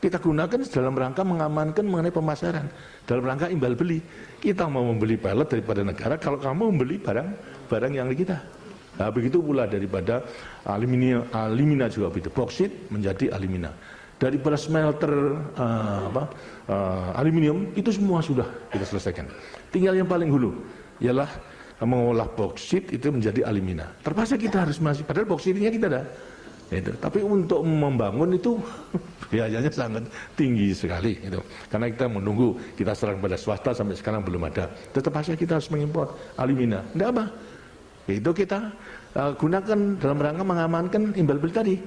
Kita gunakan dalam rangka mengamankan mengenai pemasaran. Dalam rangka imbal beli. Kita mau membeli pellet daripada negara kalau kamu membeli barang yang kita. Nah, begitu pula daripada alumina juga begitu. Boksit menjadi alumina. Daripada smelter aluminium itu semua sudah kita selesaikan. Tinggal yang paling hulu ialah mengolah boksit itu menjadi alumina. Terpaksa kita harus masih, padahal boksitnya kita ada. Tapi untuk membangun itu biayanya sangat tinggi sekali. Karena kita menunggu, kita serang pada swasta sampai sekarang belum ada. Terpaksa kita harus mengimpor alumina. Tidak apa. Itu kita gunakan dalam rangka mengamankan imbal beli tadi.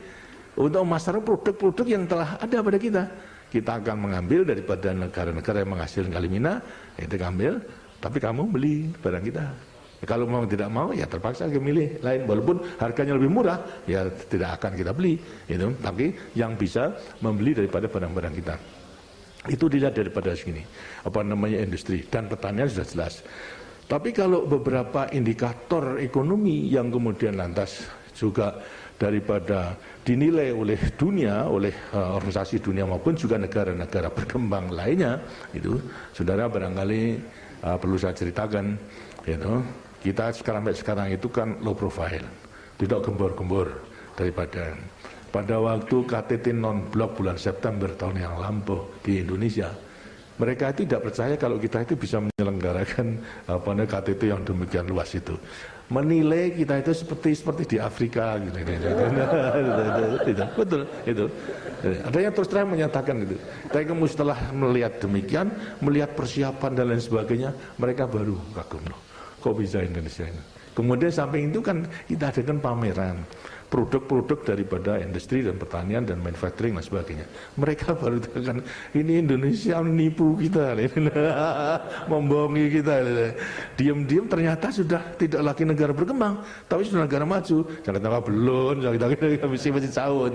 Untuk memasarkan produk-produk yang telah ada pada kita. Kita akan mengambil daripada negara-negara yang menghasilkan alumina, itu ambil, tapi kamu beli barang kita. Kalau mau tidak mau ya terpaksa milih lain, walaupun harganya lebih murah ya tidak akan kita beli tapi yang bisa membeli daripada barang-barang kita itu dilihat daripada sini industri dan pertanian sudah jelas. Tapi kalau beberapa indikator ekonomi yang kemudian lantas juga daripada dinilai oleh dunia, oleh organisasi dunia maupun juga negara-negara berkembang lainnya, itu saudara barangkali perlu saya ceritakan kita sekarang itu kan low profile, tidak gembor-gembor daripada pada waktu KTT non-blok bulan September tahun yang lampau di Indonesia. Mereka itu tidak percaya kalau kita itu bisa menyelenggarakan KTT yang demikian luas itu. Menilai kita itu seperti di Afrika gitu. Betul itu. Ada yang terus terang menyatakan itu. Tapi kemudian setelah melihat demikian, melihat persiapan dan lain sebagainya, mereka baru kagum loh. Kok bisa Indonesia ini? Kemudian samping itu kan kita adakan pameran produk-produk daripada industri dan pertanian dan manufacturing dan sebagainya. Mereka baru katakan ini Indonesia menipu kita, membohongi kita. Diam-diam ternyata sudah tidak lagi negara berkembang, tapi sudah negara maju. Jangan belum, jangan masih jauh.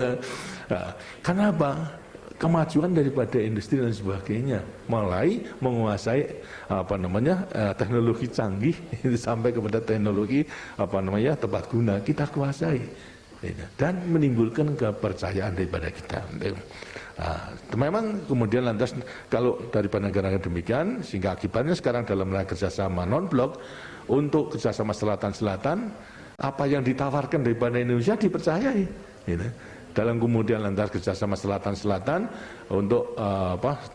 Karena apa? Kemajuan daripada industri dan sebagainya, mulai menguasai teknologi canggih sampai kepada teknologi tepat guna kita kuasai dan menimbulkan kepercayaan daripada kita. Memang kemudian lantas kalau daripada negara demikian sehingga akibatnya sekarang dalam kerjasama non-blok untuk kerjasama selatan-selatan apa yang ditawarkan daripada Indonesia dipercayai. Dalam kemudian lantas kerjasama selatan-selatan untuk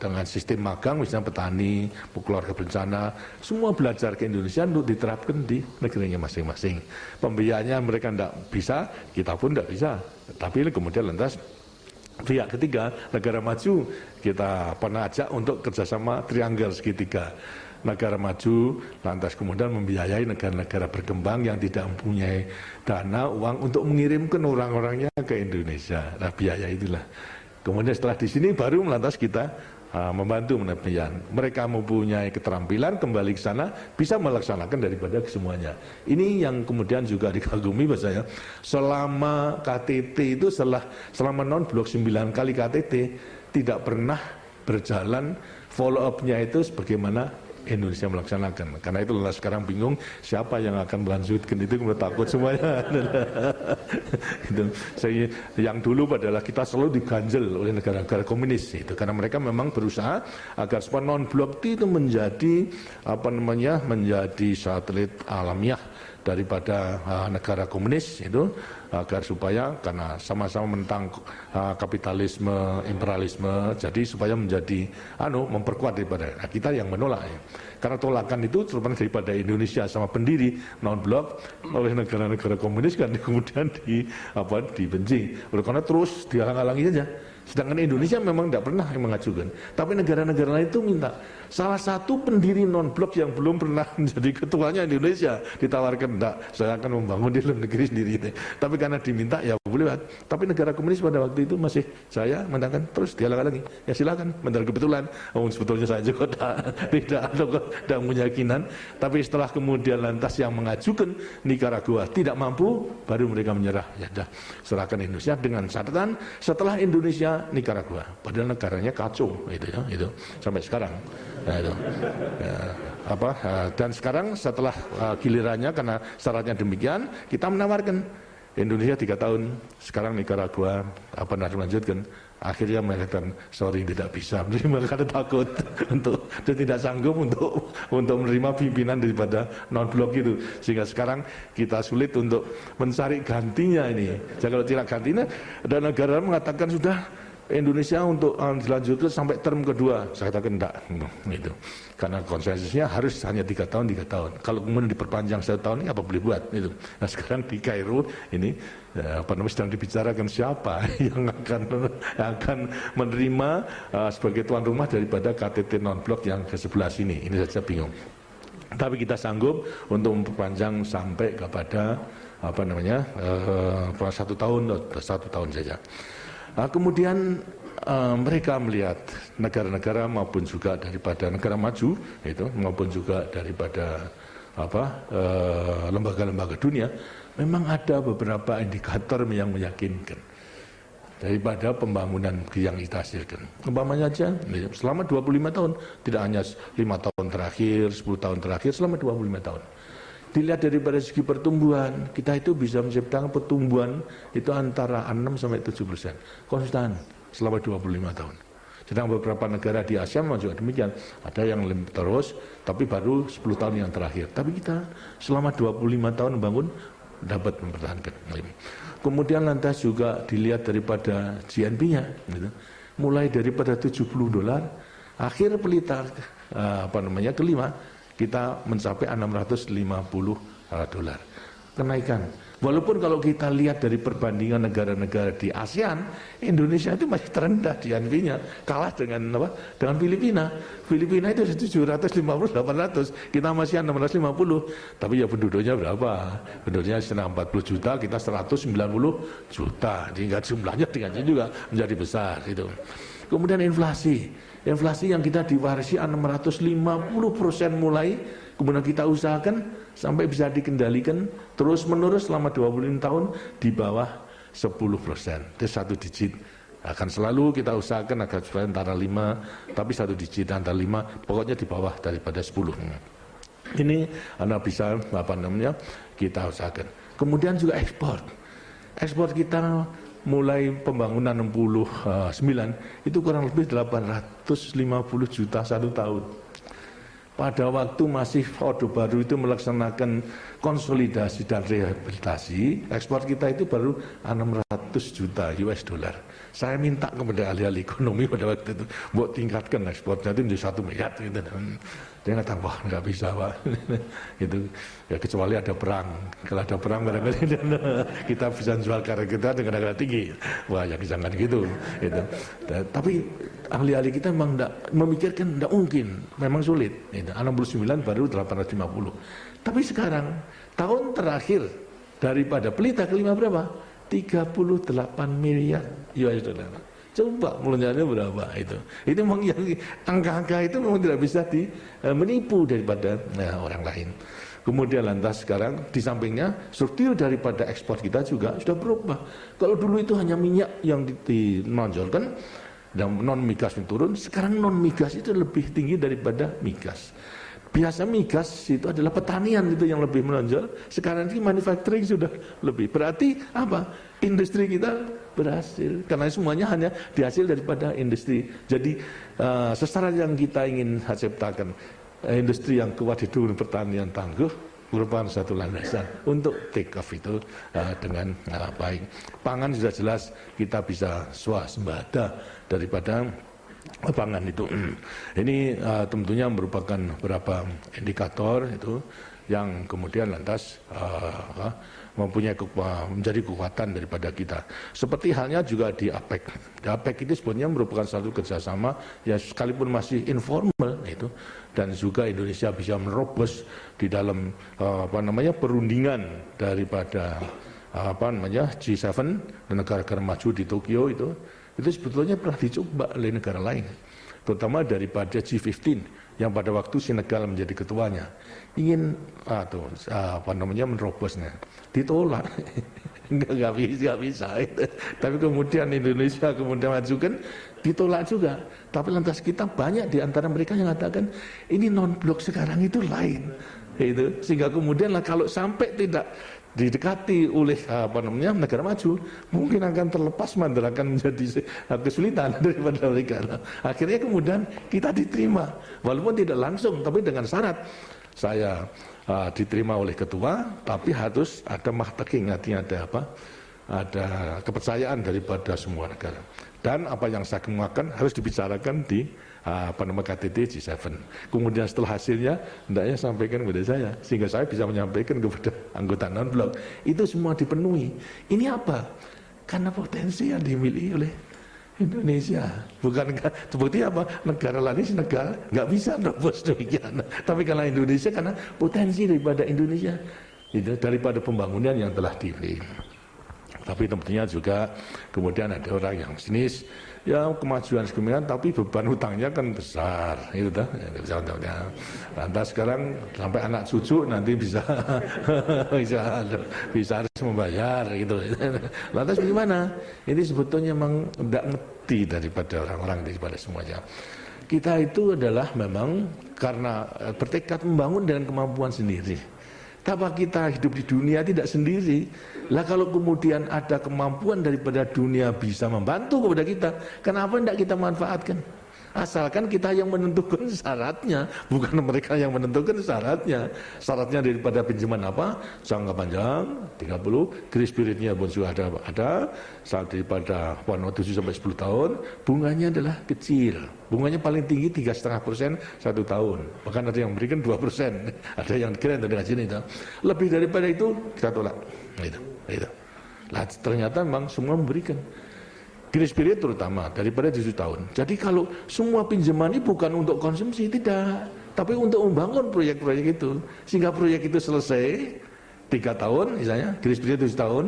dengan sistem magang misalnya petani, keluarga berencana, semua belajar ke Indonesia untuk diterapkan di negaranya masing-masing. Pembiayaannya mereka tidak bisa, kita pun tidak bisa. Tapi kemudian lantas pihak ketiga negara maju kita pernah ajak untuk kerjasama triangle segitiga. negara maju, lantas kemudian membiayai negara-negara berkembang yang tidak mempunyai dana, uang untuk mengirimkan orang-orangnya ke Indonesia. Nah, biaya itulah. Kemudian setelah di sini baru lantas kita membantu menepian. Mereka mempunyai keterampilan kembali ke sana, bisa melaksanakan daripada semuanya. Ini yang kemudian juga dikagumi bahasanya. Selama KTT itu selama non-blok 9 kali KTT tidak pernah berjalan follow up-nya itu sebagaimana Indonesia melaksanakan. Karena itu sekarang bingung siapa yang akan melanjutkan itu, kemudian takut semuanya. Itu. Yang dulu adalah kita selalu diganjel oleh negara-negara komunis itu, karena mereka memang berusaha agar supaya non-blok itu menjadi menjadi satelit alamiah daripada negara komunis itu, agar supaya karena sama-sama menentang kapitalisme, imperialisme, jadi supaya menjadi memperkuat daripada kita yang menolak ya. Karena tolakan itu terutama daripada Indonesia sama pendiri non-blok oleh negara-negara komunis kan kemudian dibenci. Oleh karena terus dihalang-halangi saja. Sedangkan Indonesia memang tidak pernah mengajukan. Tapi negara-negara lain itu minta. Salah satu pendiri non-blok yang belum pernah menjadi ketuanya Indonesia ditawarkan, enggak, saya akan membangun di dalam negeri sendiri. Tapi karena diminta, ya boleh. Tapi negara komunis pada waktu itu masih saya mengatakan terus dihalang-halangi. Ya silakan, benar kebetulan. Sebetulnya saya juga tidak punya keyakinan. Tapi setelah kemudian lantas yang mengajukan Nicaragua tidak mampu, baru mereka menyerah. Ya sudah, serahkan Indonesia dengan catatan setelah Indonesia Nicaragua. Padahal negaranya kacau itu sampai sekarang. Nah, itu. Dan sekarang setelah gilirannya karena syaratnya demikian, kita menawarkan Indonesia 3 tahun, sekarang Nicaragua melanjutkan. Akhirnya mengatakan sorry tidak bisa, mereka takut dan tidak sanggup untuk menerima pimpinan daripada non-blok itu, sehingga sekarang kita sulit untuk mencari gantinya ini. Jadi kalau tidak gantinya, ada negara mengatakan sudah Indonesia untuk dilanjutkan sampai term kedua, saya katakan enggak, itu karena konsensusnya harus hanya 3 tahun. Kalau kemudian diperpanjang 1 tahun, ini apa boleh buat itu. Nah sekarang di Kairo ini sedang dibicarakan siapa yang akan menerima sebagai tuan rumah daripada KTT non-blok yang ke sebelah sini. Ini saja bingung. Tapi kita sanggup untuk memperpanjang sampai kepada 1 tahun saja. Kemudian mereka melihat negara-negara maupun juga daripada negara maju itu maupun juga daripada lembaga-lembaga dunia memang ada beberapa indikator yang meyakinkan daripada pembangunan yang kita hasilkan. Umpamanya aja selama 25 tahun, tidak hanya 5 tahun terakhir, 10 tahun terakhir, selama 25 tahun. Dilihat daripada segi pertumbuhan, kita itu bisa menciptakan pertumbuhan itu antara 6-7%. Konstan selama 25 tahun. Sedang beberapa negara di Asia juga demikian. Ada yang terus, tapi baru 10 tahun yang terakhir. Tapi kita selama 25 tahun membangun, dapat mempertahankan. Kemudian lantas juga dilihat daripada GNP-nya. Gitu. Mulai daripada $70, akhir pelita kelima, kita mencapai $650 kenaikan. Walaupun kalau kita lihat dari perbandingan negara-negara di ASEAN, Indonesia itu masih terendah di GNP-nya, kalah dengan Filipina. Filipina itu 750-800, kita masih 650. Tapi ya penduduknya berapa? Penduduknya 40 juta, kita 190 juta. Hingga jumlahnya dengan juga menjadi besar itu. Kemudian inflasi yang kita diwarisi 650% mulai, kemudian kita usahakan sampai bisa dikendalikan terus menerus selama 25 tahun di bawah 10%. Itu 1 digit. Akan selalu kita usahakan agar supaya antara 5, tapi 1 digit antara 5, pokoknya di bawah daripada 10. Ini Anda bisa kita usahakan. Kemudian juga ekspor. Ekspor kita mulai pembangunan 69 itu kurang lebih 850 juta 1 tahun. Pada waktu masih Orde Baru itu melaksanakan konsolidasi dan rehabilitasi, ekspor kita itu baru 600 juta US dollar. Saya minta kepada ahli-ahli ekonomi pada waktu itu, buat tingkatkan ekspornya itu menjadi 1 miliar gitu. Dia ngatakan, wah nggak bisa Pak. Itu ya kecuali ada perang. Kalau ada perang barangkali kita bisa jual karya kita dengan harga tinggi. Wah ya jangan gitu. Itu. Tapi ahli-ahli kita memang tidak memikirkan, tidak mungkin, memang sulit. Itu. 69 baru 850. Tapi sekarang tahun terakhir daripada Pelita kelima berapa? 38 miliar US dollar. Coba melonjaknya berapa itu? Itu memang yang angka-angka itu memang tidak bisa menipu daripada orang lain. Kemudian lantas sekarang di sampingnya struktur daripada ekspor kita juga sudah berubah. Kalau dulu itu hanya minyak yang dimenonjolkan dan non migas turun, sekarang non migas itu lebih tinggi daripada migas. Biasa migas itu adalah pertanian itu yang lebih menonjol. Sekarang ini manufacturing sudah lebih. Berarti apa? Industri kita berhasil. Karena semuanya hanya dihasil daripada industri. Jadi sasaran yang kita ingin ciptakan, industri yang kuat itu pertanian tangguh, merupakan satu landasan untuk take off itu dengan baik. Pangan sudah jelas kita bisa swasembada daripada pangan itu. Ini tentunya merupakan beberapa indikator itu yang kemudian lantas mempunyai menjadi kekuatan daripada kita. Seperti halnya juga di APEC. Di APEC itu sebenarnya merupakan satu kerjasama yang sekalipun masih informal itu, dan juga Indonesia bisa menerobos di dalam perundingan daripada G7 dan negara-negara maju di Tokyo itu sebetulnya pernah dicoba oleh negara lain, terutama daripada G15 yang pada waktu Senegal menjadi ketuanya ingin menerobosnya, ditolak. nggak bisa itu. Tapi kemudian Indonesia kemudian majukan, ditolak juga. Tapi lantas kita banyak di antara mereka yang mengatakan ini non blok sekarang itu lain, itu sehingga kemudian kalau sampai tidak didekati oleh negara maju, mungkin akan terlepas mandor, akan menjadi kesulitan daripada mereka. Akhirnya kemudian kita diterima, walaupun tidak langsung, tapi dengan syarat saya diterima oleh ketua, tapi harus ada mahtaking, artinya ada kepercayaan daripada semua negara. Dan apa yang saya kemukakan harus dibicarakan di KTT G7. Kemudian setelah hasilnya hendaknya sampaikan kepada saya, sehingga saya bisa menyampaikan kepada anggota non-blok. Itu semua dipenuhi. Ini apa? Karena potensi yang dimiliki oleh Indonesia. Bukan seperti apa? Negara lain negara nggak bisa nerobos demikian. Tapi karena Indonesia, karena potensi daripada Indonesia itu daripada pembangunan yang telah dibeli. Tapi tentunya juga kemudian ada orang yang sinis, ya kemajuan sekemian, tapi beban hutangnya kan besar, itu dah. Lantas sekarang sampai anak cucu nanti bisa harus membayar, gitu. Lantas bagaimana? Ini sebetulnya memang tidak ngerti daripada orang-orang daripada semuanya. Kita itu adalah memang karena bertekad membangun dengan kemampuan sendiri. Tapi kita hidup di dunia tidak sendiri. Lah kalau kemudian ada kemampuan daripada dunia bisa membantu kepada kita, kenapa tidak kita manfaatkan? Asalkan kita yang menentukan syaratnya, bukan mereka yang menentukan syaratnya. Syaratnya daripada pinjaman apa? Jangka panjang 30, grace periodnya pun sudah ada. Saat daripada 7 sampai 10 tahun, bunganya adalah kecil. Bunganya paling tinggi 3,5% 1 tahun. Bahkan ada yang memberikan 2%. Ada yang kira dari sini itu. Lebih daripada itu kita tolak. Itu. Lah ternyata memang semua memberikan. Grace period terutama daripada 7 tahun. Jadi kalau semua pinjaman ini bukan untuk konsumsi, tidak, tapi untuk membangun proyek-proyek itu, sehingga proyek itu selesai 3 tahun misalnya, grace period 7 tahun,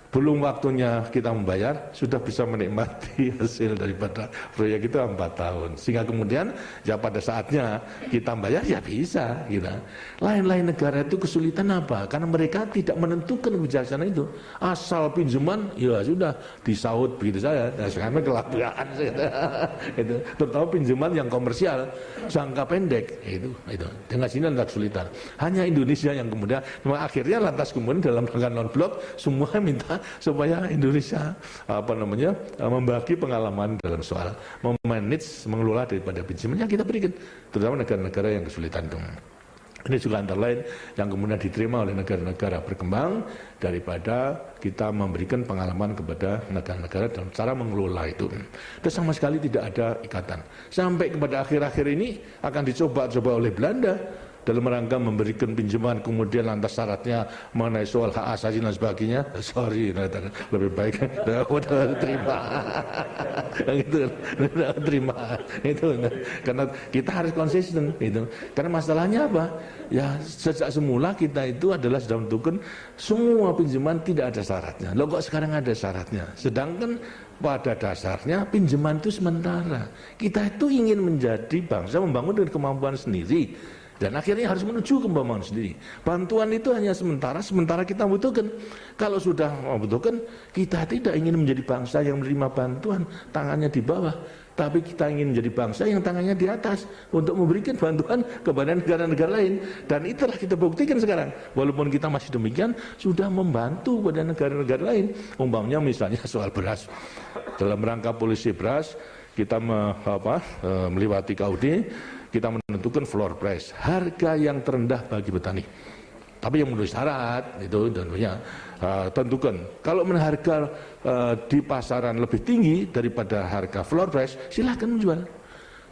belum waktunya kita membayar, sudah bisa menikmati hasil daripada proyek itu 4 tahun. Sehingga kemudian ya pada saatnya kita bayar ya bisa kita. Lain-lain negara itu kesulitan apa? Karena mereka tidak menentukan kebijaksanaan itu. Asal pinjaman ya sudah disaut begitu saya. Nah, sekarang kelabakan itu. Terutama pinjaman yang komersial jangka pendek itu. Dengan sini ada kesulitan. Hanya Indonesia yang kemudian akhirnya lantas kemudian dalam rangka non-blok semua minta supaya Indonesia membagi pengalaman dalam soal memanage, mengelola daripada pinjaman yang kita berikan, terutama negara-negara yang kesulitan itu. Ini juga antara lain yang kemudian diterima oleh negara-negara berkembang daripada kita memberikan pengalaman kepada negara-negara dalam cara mengelola itu. Dan sama sekali tidak ada ikatan. Sampai kepada akhir-akhir ini akan dicoba-coba oleh Belanda dalam rangka memberikan pinjaman, kemudian lantas syaratnya mengenai soal hak asasi dan sebagainya. Sorry, lebih baik terima. Itu terima itu, karena kita harus konsisten itu. Karena masalahnya apa? Ya sejak semula kita itu adalah sudah menentukan semua pinjaman tidak ada syaratnya. Loh kok sekarang ada syaratnya? Sedangkan pada dasarnya pinjaman itu sementara. Kita itu ingin menjadi bangsa membangun dengan kemampuan sendiri. Dan akhirnya harus menuju ke pembangunan sendiri. Bantuan itu hanya sementara kita butuhkan. Kalau sudah membutuhkan, kita tidak ingin menjadi bangsa yang menerima bantuan, tangannya di bawah. Tapi kita ingin menjadi bangsa yang tangannya di atas untuk memberikan bantuan kepada negara-negara lain. Dan itulah kita buktikan sekarang. Walaupun kita masih demikian, sudah membantu pada negara-negara lain. Umpamanya misalnya soal beras. Dalam rangka polisi beras, kita melewati KUD, kita menentukan floor price, harga yang terendah bagi petani. Tapi yang memenuhi syarat itu tentunya tentukan. Kalau harga di pasaran lebih tinggi daripada harga floor price, silahkan menjual.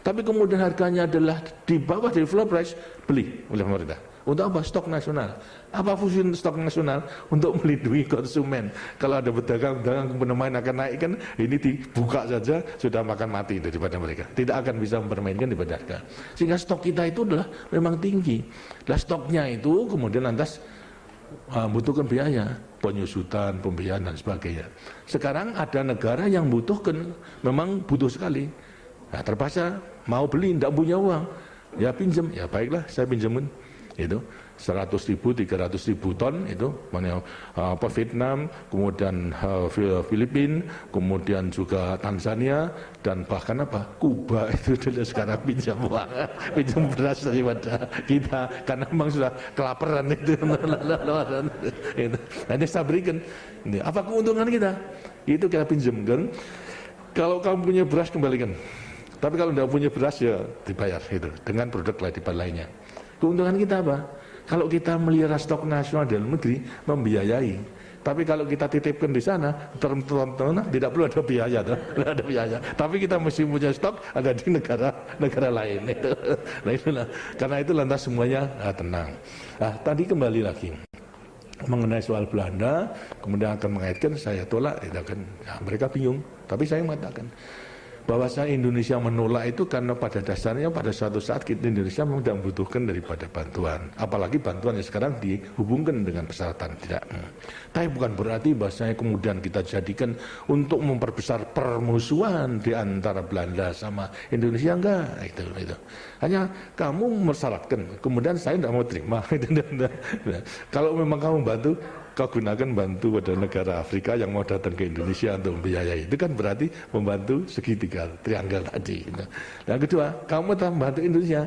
Tapi kemudian harganya adalah di bawah dari floor price, beli oleh pemerintah. Untuk apa? Stok nasional. Apa fungsi stok nasional? Untuk melindungi konsumen. Kalau ada pedagang-pedagang kemudian akan naik kan, ini dibuka saja sudah makan mati daripada mereka. Tidak akan bisa mempermainkan daripada harga. Sehingga stok kita itu adalah memang tinggi. Nah stoknya itu kemudian lantas membutuhkan biaya, penyusutan, pembiayaan dan sebagainya. Sekarang ada negara yang butuhkan, memang butuh sekali. Nah, terpaksa mau beli, tidak punya uang, ya pinjam, ya baiklah saya pinjamin. Itu 100.000, 300.000 ton itu Vietnam, kemudian Filipina, kemudian juga Tanzania dan bahkan Kuba itu sekarang pinjam uang, pinjam beras daripada kita karena memang sudah kelaparan itu. Nanti saya berikan, apa keuntungan kita? Itu kita pinjamkan. Kalau kamu punya beras kembalikan. Tapi kalau tidak punya beras ya dibayar itu dengan produk lainnya. Keuntungan kita apa? Kalau kita melihara stok nasional dalam negeri, membiayai. Tapi kalau kita titipkan di sana, tidak perlu ada biaya, tidak ada biaya. Tapi kita mesti punya stok ada di negara lain. Nah itulah. Karena itu lantas semuanya tenang. Nah, tadi kembali lagi mengenai soal Belanda, kemudian akan mengaitkan saya tolak, mereka bingung. Tapi saya mengatakan bahwasanya Indonesia menolak itu karena pada dasarnya pada suatu saat kita Indonesia memang tidak membutuhkan daripada bantuan, apalagi bantuan yang sekarang dihubungkan dengan persyaratan tidak. Tapi bukan berarti bahwasanya kemudian kita jadikan untuk memperbesar permusuhan di antara Belanda sama Indonesia, enggak itu. Hanya kamu mensyaratkan, kemudian saya tidak mau terima. Kalau memang kamu bantu, kau gunakan bantu pada negara Afrika yang mau datang ke Indonesia untuk membiayai. Itu kan berarti membantu segitiga, triangle tadi. Yang kedua, kamu telah membantu Indonesia.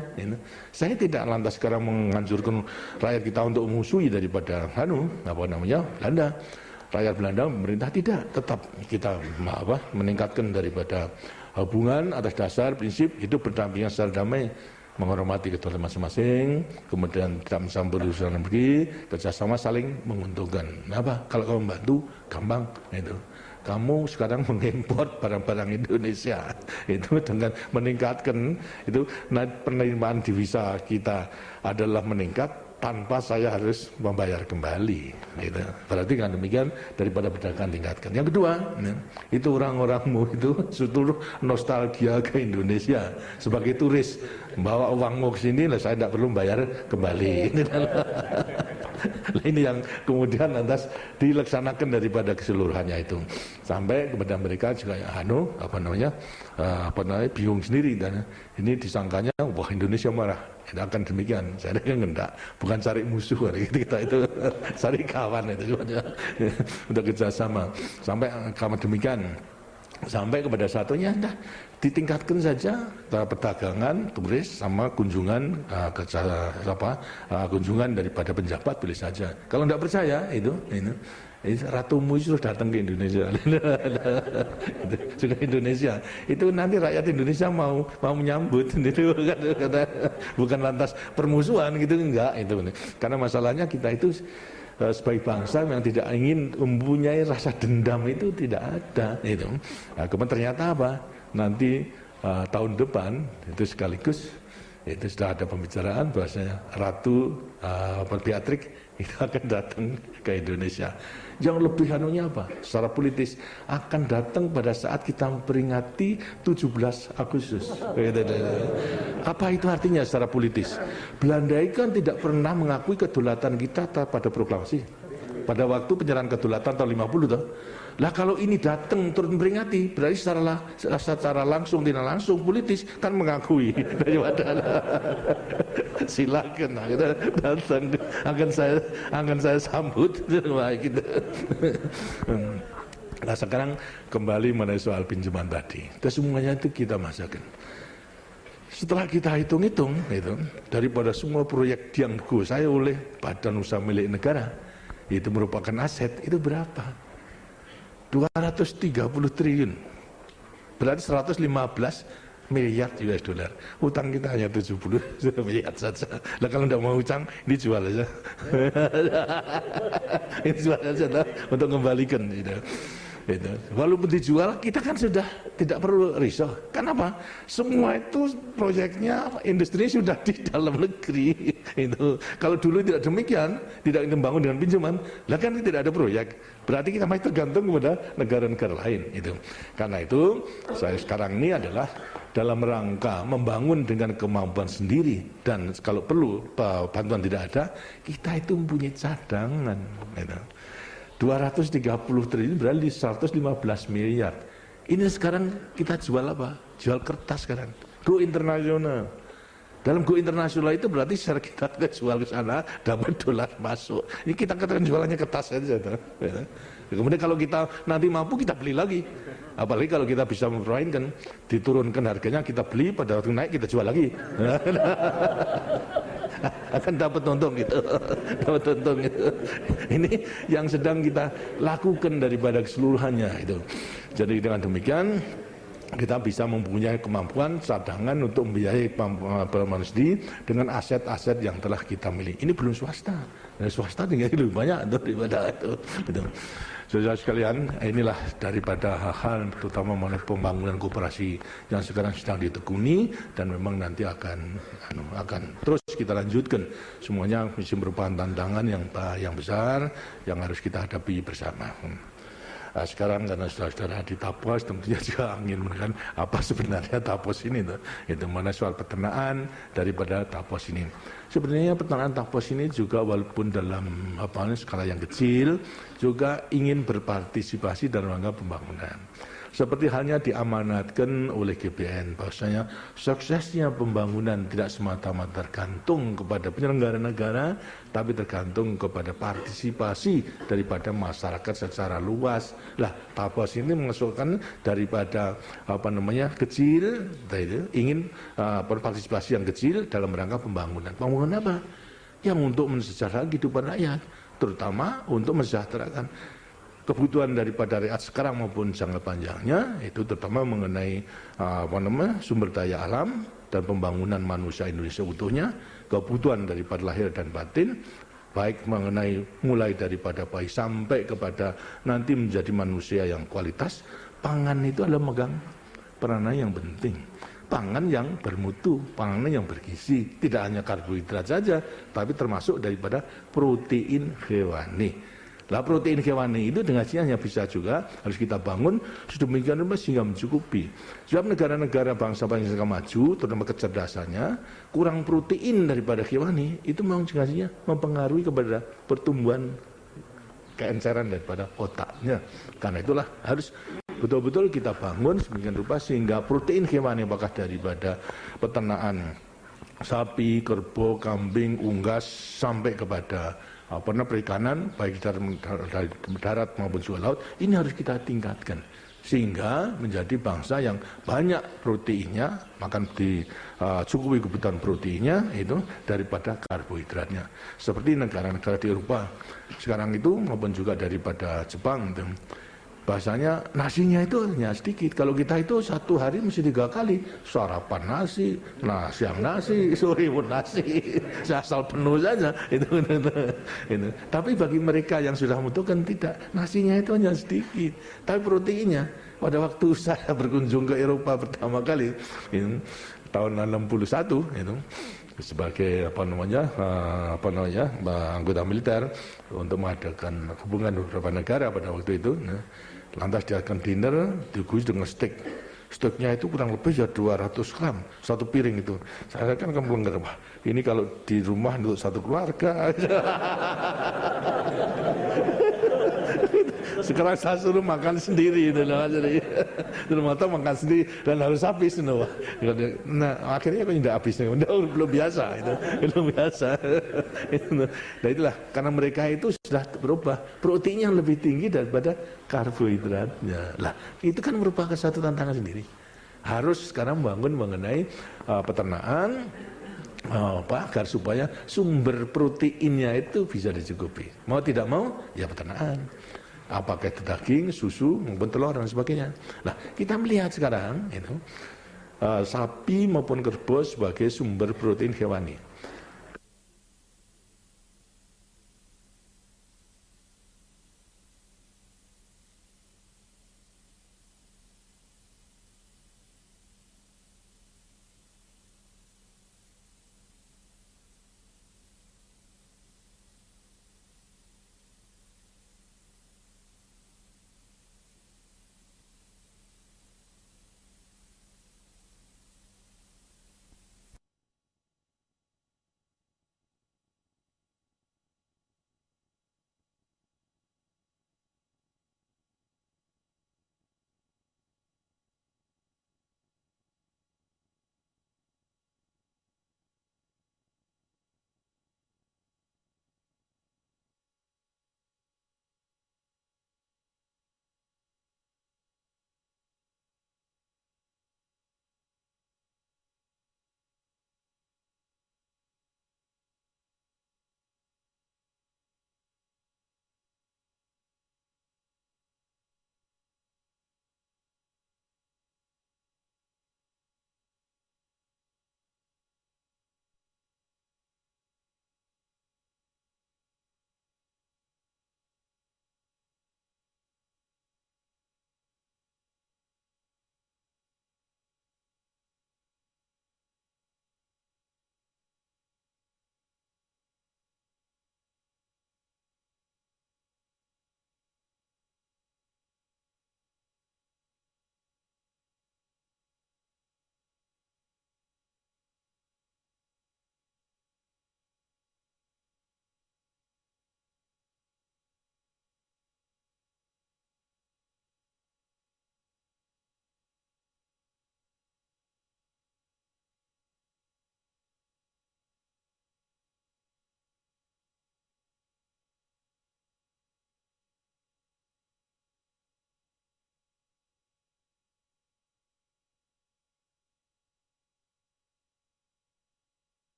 Saya tidak lantas sekarang menghancurkan rakyat kita untuk memusuhi daripada Belanda. Rakyat Belanda, pemerintah tidak. Tetap kita meningkatkan daripada hubungan atas dasar prinsip hidup berdampingan secara damai, menghormati kedaulatan masing-masing, kemudian tidak mencampuri urusan negeri, kerjasama saling menguntungkan. Kenapa? Kalau kamu membantu, gampang itu. Kamu sekarang mengimpor barang-barang Indonesia itu dengan meningkatkan itu penerimaan devisa kita adalah meningkat tanpa saya harus membayar kembali. Gitu. Berarti kan demikian daripada perdagangan tingkatkan. Yang kedua, itu orang-orangmu itu seluruh nostalgia ke Indonesia sebagai turis, bawa uangmu ke sini, saya tidak perlu bayar kembali. Ini yang kemudian lantas dilaksanakan daripada keseluruhannya itu sampai kepada mereka juga bingung sendiri dan ini disangkanya wah Indonesia marah. Tidak akan demikian, saya kan enggak, bukan cari musuh kita itu cari kawan itu untuk kerjasama sampai kamu demikian. sampai kepada satunya dah ditingkatkan saja perdagangan, turis sama kunjungan kunjungan daripada penjabat boleh saja. Kalau tidak percaya itu Ratumu sudah datang ke Indonesia, juga Indonesia. Itu nanti rakyat Indonesia mau menyambut, itu bukan lantas permusuhan gitu enggak itu. Karena masalahnya kita itu sebagai bangsa yang tidak ingin mempunyai rasa dendam itu tidak ada itu. Nah, kemudian ternyata apa? Nanti tahun depan itu sekaligus itu sudah ada pembicaraan bahwasanya Ratu Beatrix itu akan datang ke Indonesia. Yang lebih anunya apa? Secara politis akan datang pada saat kita memperingati 17 Agustus. Apa itu artinya secara politis? Belanda kan tidak pernah mengakui kedaulatan kita pada proklamasi. Pada waktu penyerahan kedaulatan tahun 50 toh. Lah kalau ini datang turut memperingati, berarti secara langsung tidak langsung politis kan mengakui daripada silakan kita datang akan saya sambut gitu. Nah sekarang kembali mengenai soal pinjaman tadi, semuanya itu kita masakan. Setelah kita hitung-hitung itu daripada semua proyek yang dikuasai oleh badan usaha milik negara itu merupakan aset, itu berapa? 230 triliun, berarti 115 miliar US dollar. Utang kita hanya 70 miliar saja. Lah kalau tidak mau utang, dijual aja. Ini jual aja untuk kembalikan. Gitu. Walaupun dijual, kita kan sudah tidak perlu risau. Kenapa? Semua itu proyeknya, industri sudah di dalam negeri. Itu. Kalau dulu tidak demikian, tidak membangun dengan pinjaman, lah kan tidak ada proyek. Berarti kita masih tergantung kepada negara-negara lain. Itu. Karena itu, saya sekarang ini adalah dalam rangka membangun dengan kemampuan sendiri, dan kalau perlu bantuan tidak ada, kita itu mempunyai cadangan. Gitu. 230 triliun berarti 115 miliar. Ini sekarang kita jual apa? Jual kertas sekarang. Go internasional. Dalam go internasional itu berarti secara kita jual ke sana dapat dolar masuk. Ini kita katakan jualannya kertas saja. Ya. Kemudian kalau kita nanti mampu kita beli lagi. Apalagi kalau kita bisa mempermainkan, diturunkan harganya kita beli, pada waktu naik kita jual lagi. Akan dapat untung gitu. Dapat untung gitu. Ini yang sedang kita lakukan daripada keseluruhannya itu. Jadi dengan demikian kita bisa mempunyai kemampuan cadangan untuk membiayai manusia dengan aset-aset yang telah kita miliki. Ini belum swasta. Swasta tinggal lebih banyak daripada itu. Gitu. Saudara sekalian, inilah daripada hal-hal terutama mengenai pembangunan koperasi yang sekarang sedang ditekuni dan memang nanti akan terus kita lanjutkan. Semuanya masih merupakan tantangan yang besar yang harus kita hadapi bersama. Nah, sekarang karena saudara-saudara di Tapos tentunya juga ingin mengenai apa sebenarnya Tapos ini, itu mana soal peternakan daripada Tapos ini. Sebenarnya peternakan Tapos ini juga walaupun dalam skala yang kecil juga ingin berpartisipasi dalam rangka pembangunan. Seperti halnya diamanatkan oleh GBN bahwasanya suksesnya pembangunan tidak semata-mata tergantung kepada penyelenggara negara, tapi tergantung kepada partisipasi daripada masyarakat secara luas. Lah, Tapos ini mengusulkan daripada kecil, ingin berpartisipasi yang kecil dalam rangka pembangunan. Pembangunan apa? Yang untuk mensejahterakan kehidupan rakyat, terutama untuk mensejahterakan kebutuhan daripada rakyat sekarang maupun jangka panjangnya, itu terutama mengenai sumber daya alam dan pembangunan manusia Indonesia utuhnya, kebutuhan daripada lahir dan batin, baik mengenai mulai daripada bayi sampai kepada nanti menjadi manusia yang kualitas. Pangan itu adalah megang peranan yang penting. Pangan yang bermutu, pangan yang bergizi, tidak hanya karbohidrat saja, tapi termasuk daripada protein hewani. Lah protein hewani itu dengan hanya bisa juga harus kita bangun sedemikian rupa sehingga mencukupi. Sebab negara-negara bangsa-bangsa yang maju, terutama kecerdasannya, kurang protein daripada hewani, itu memang jelasnya mempengaruhi kepada pertumbuhan keenceran daripada otaknya. Karena itulah harus betul-betul kita bangun sedemikian rupa sehingga protein hewani apakah daripada peternakan sapi, kerbau, kambing, unggas sampai kepada perikanan baik dari darat maupun juga laut, ini harus kita tingkatkan sehingga menjadi bangsa yang banyak proteinnya, makan cukupi kebutuhan proteinnya itu daripada karbohidratnya. Seperti negara-negara di Eropa sekarang itu maupun juga daripada Jepang itu. Bahasanya nasinya itu hanya sedikit. Kalau kita itu satu hari mesti 3 kali. Sarapan nasi, siang nasi, sore pun nasi. Asal penuh saja. Itu. Tapi bagi mereka yang sudah membutuhkan tidak. Nasinya itu hanya sedikit. Tapi proteinnya, pada waktu saya berkunjung ke Eropa pertama kali, tahun 61, itu sebagai anggota militer untuk mengadakan hubungan beberapa negara pada waktu itu. Lantas diadakan dinner, digugus dengan steak. Steaknya itu kurang lebih ya 200 gram, satu piring itu. Saya kan ke rumah. Ini kalau di rumah untuk satu keluarga. Sekarang saya suruh makan sendiri itu loh, jadi rumah tuh makan sendiri dan harus habis itu. Nah akhirnya kok tidak habis, belum biasa itu, belum biasa. Nah itulah karena mereka itu sudah berubah, proteinnya lebih tinggi daripada karbohidratnya. Lah itu kan merupakan satu tantangan sendiri. Harus sekarang bangun mengenai peternakan. Agar supaya sumber proteinnya itu bisa dicukupi. Mau tidak mau ya peternakan. Apakah itu daging, susu, maupun telur dan sebagainya. Nah kita melihat sekarang itu sapi maupun kerbau sebagai sumber protein hewani.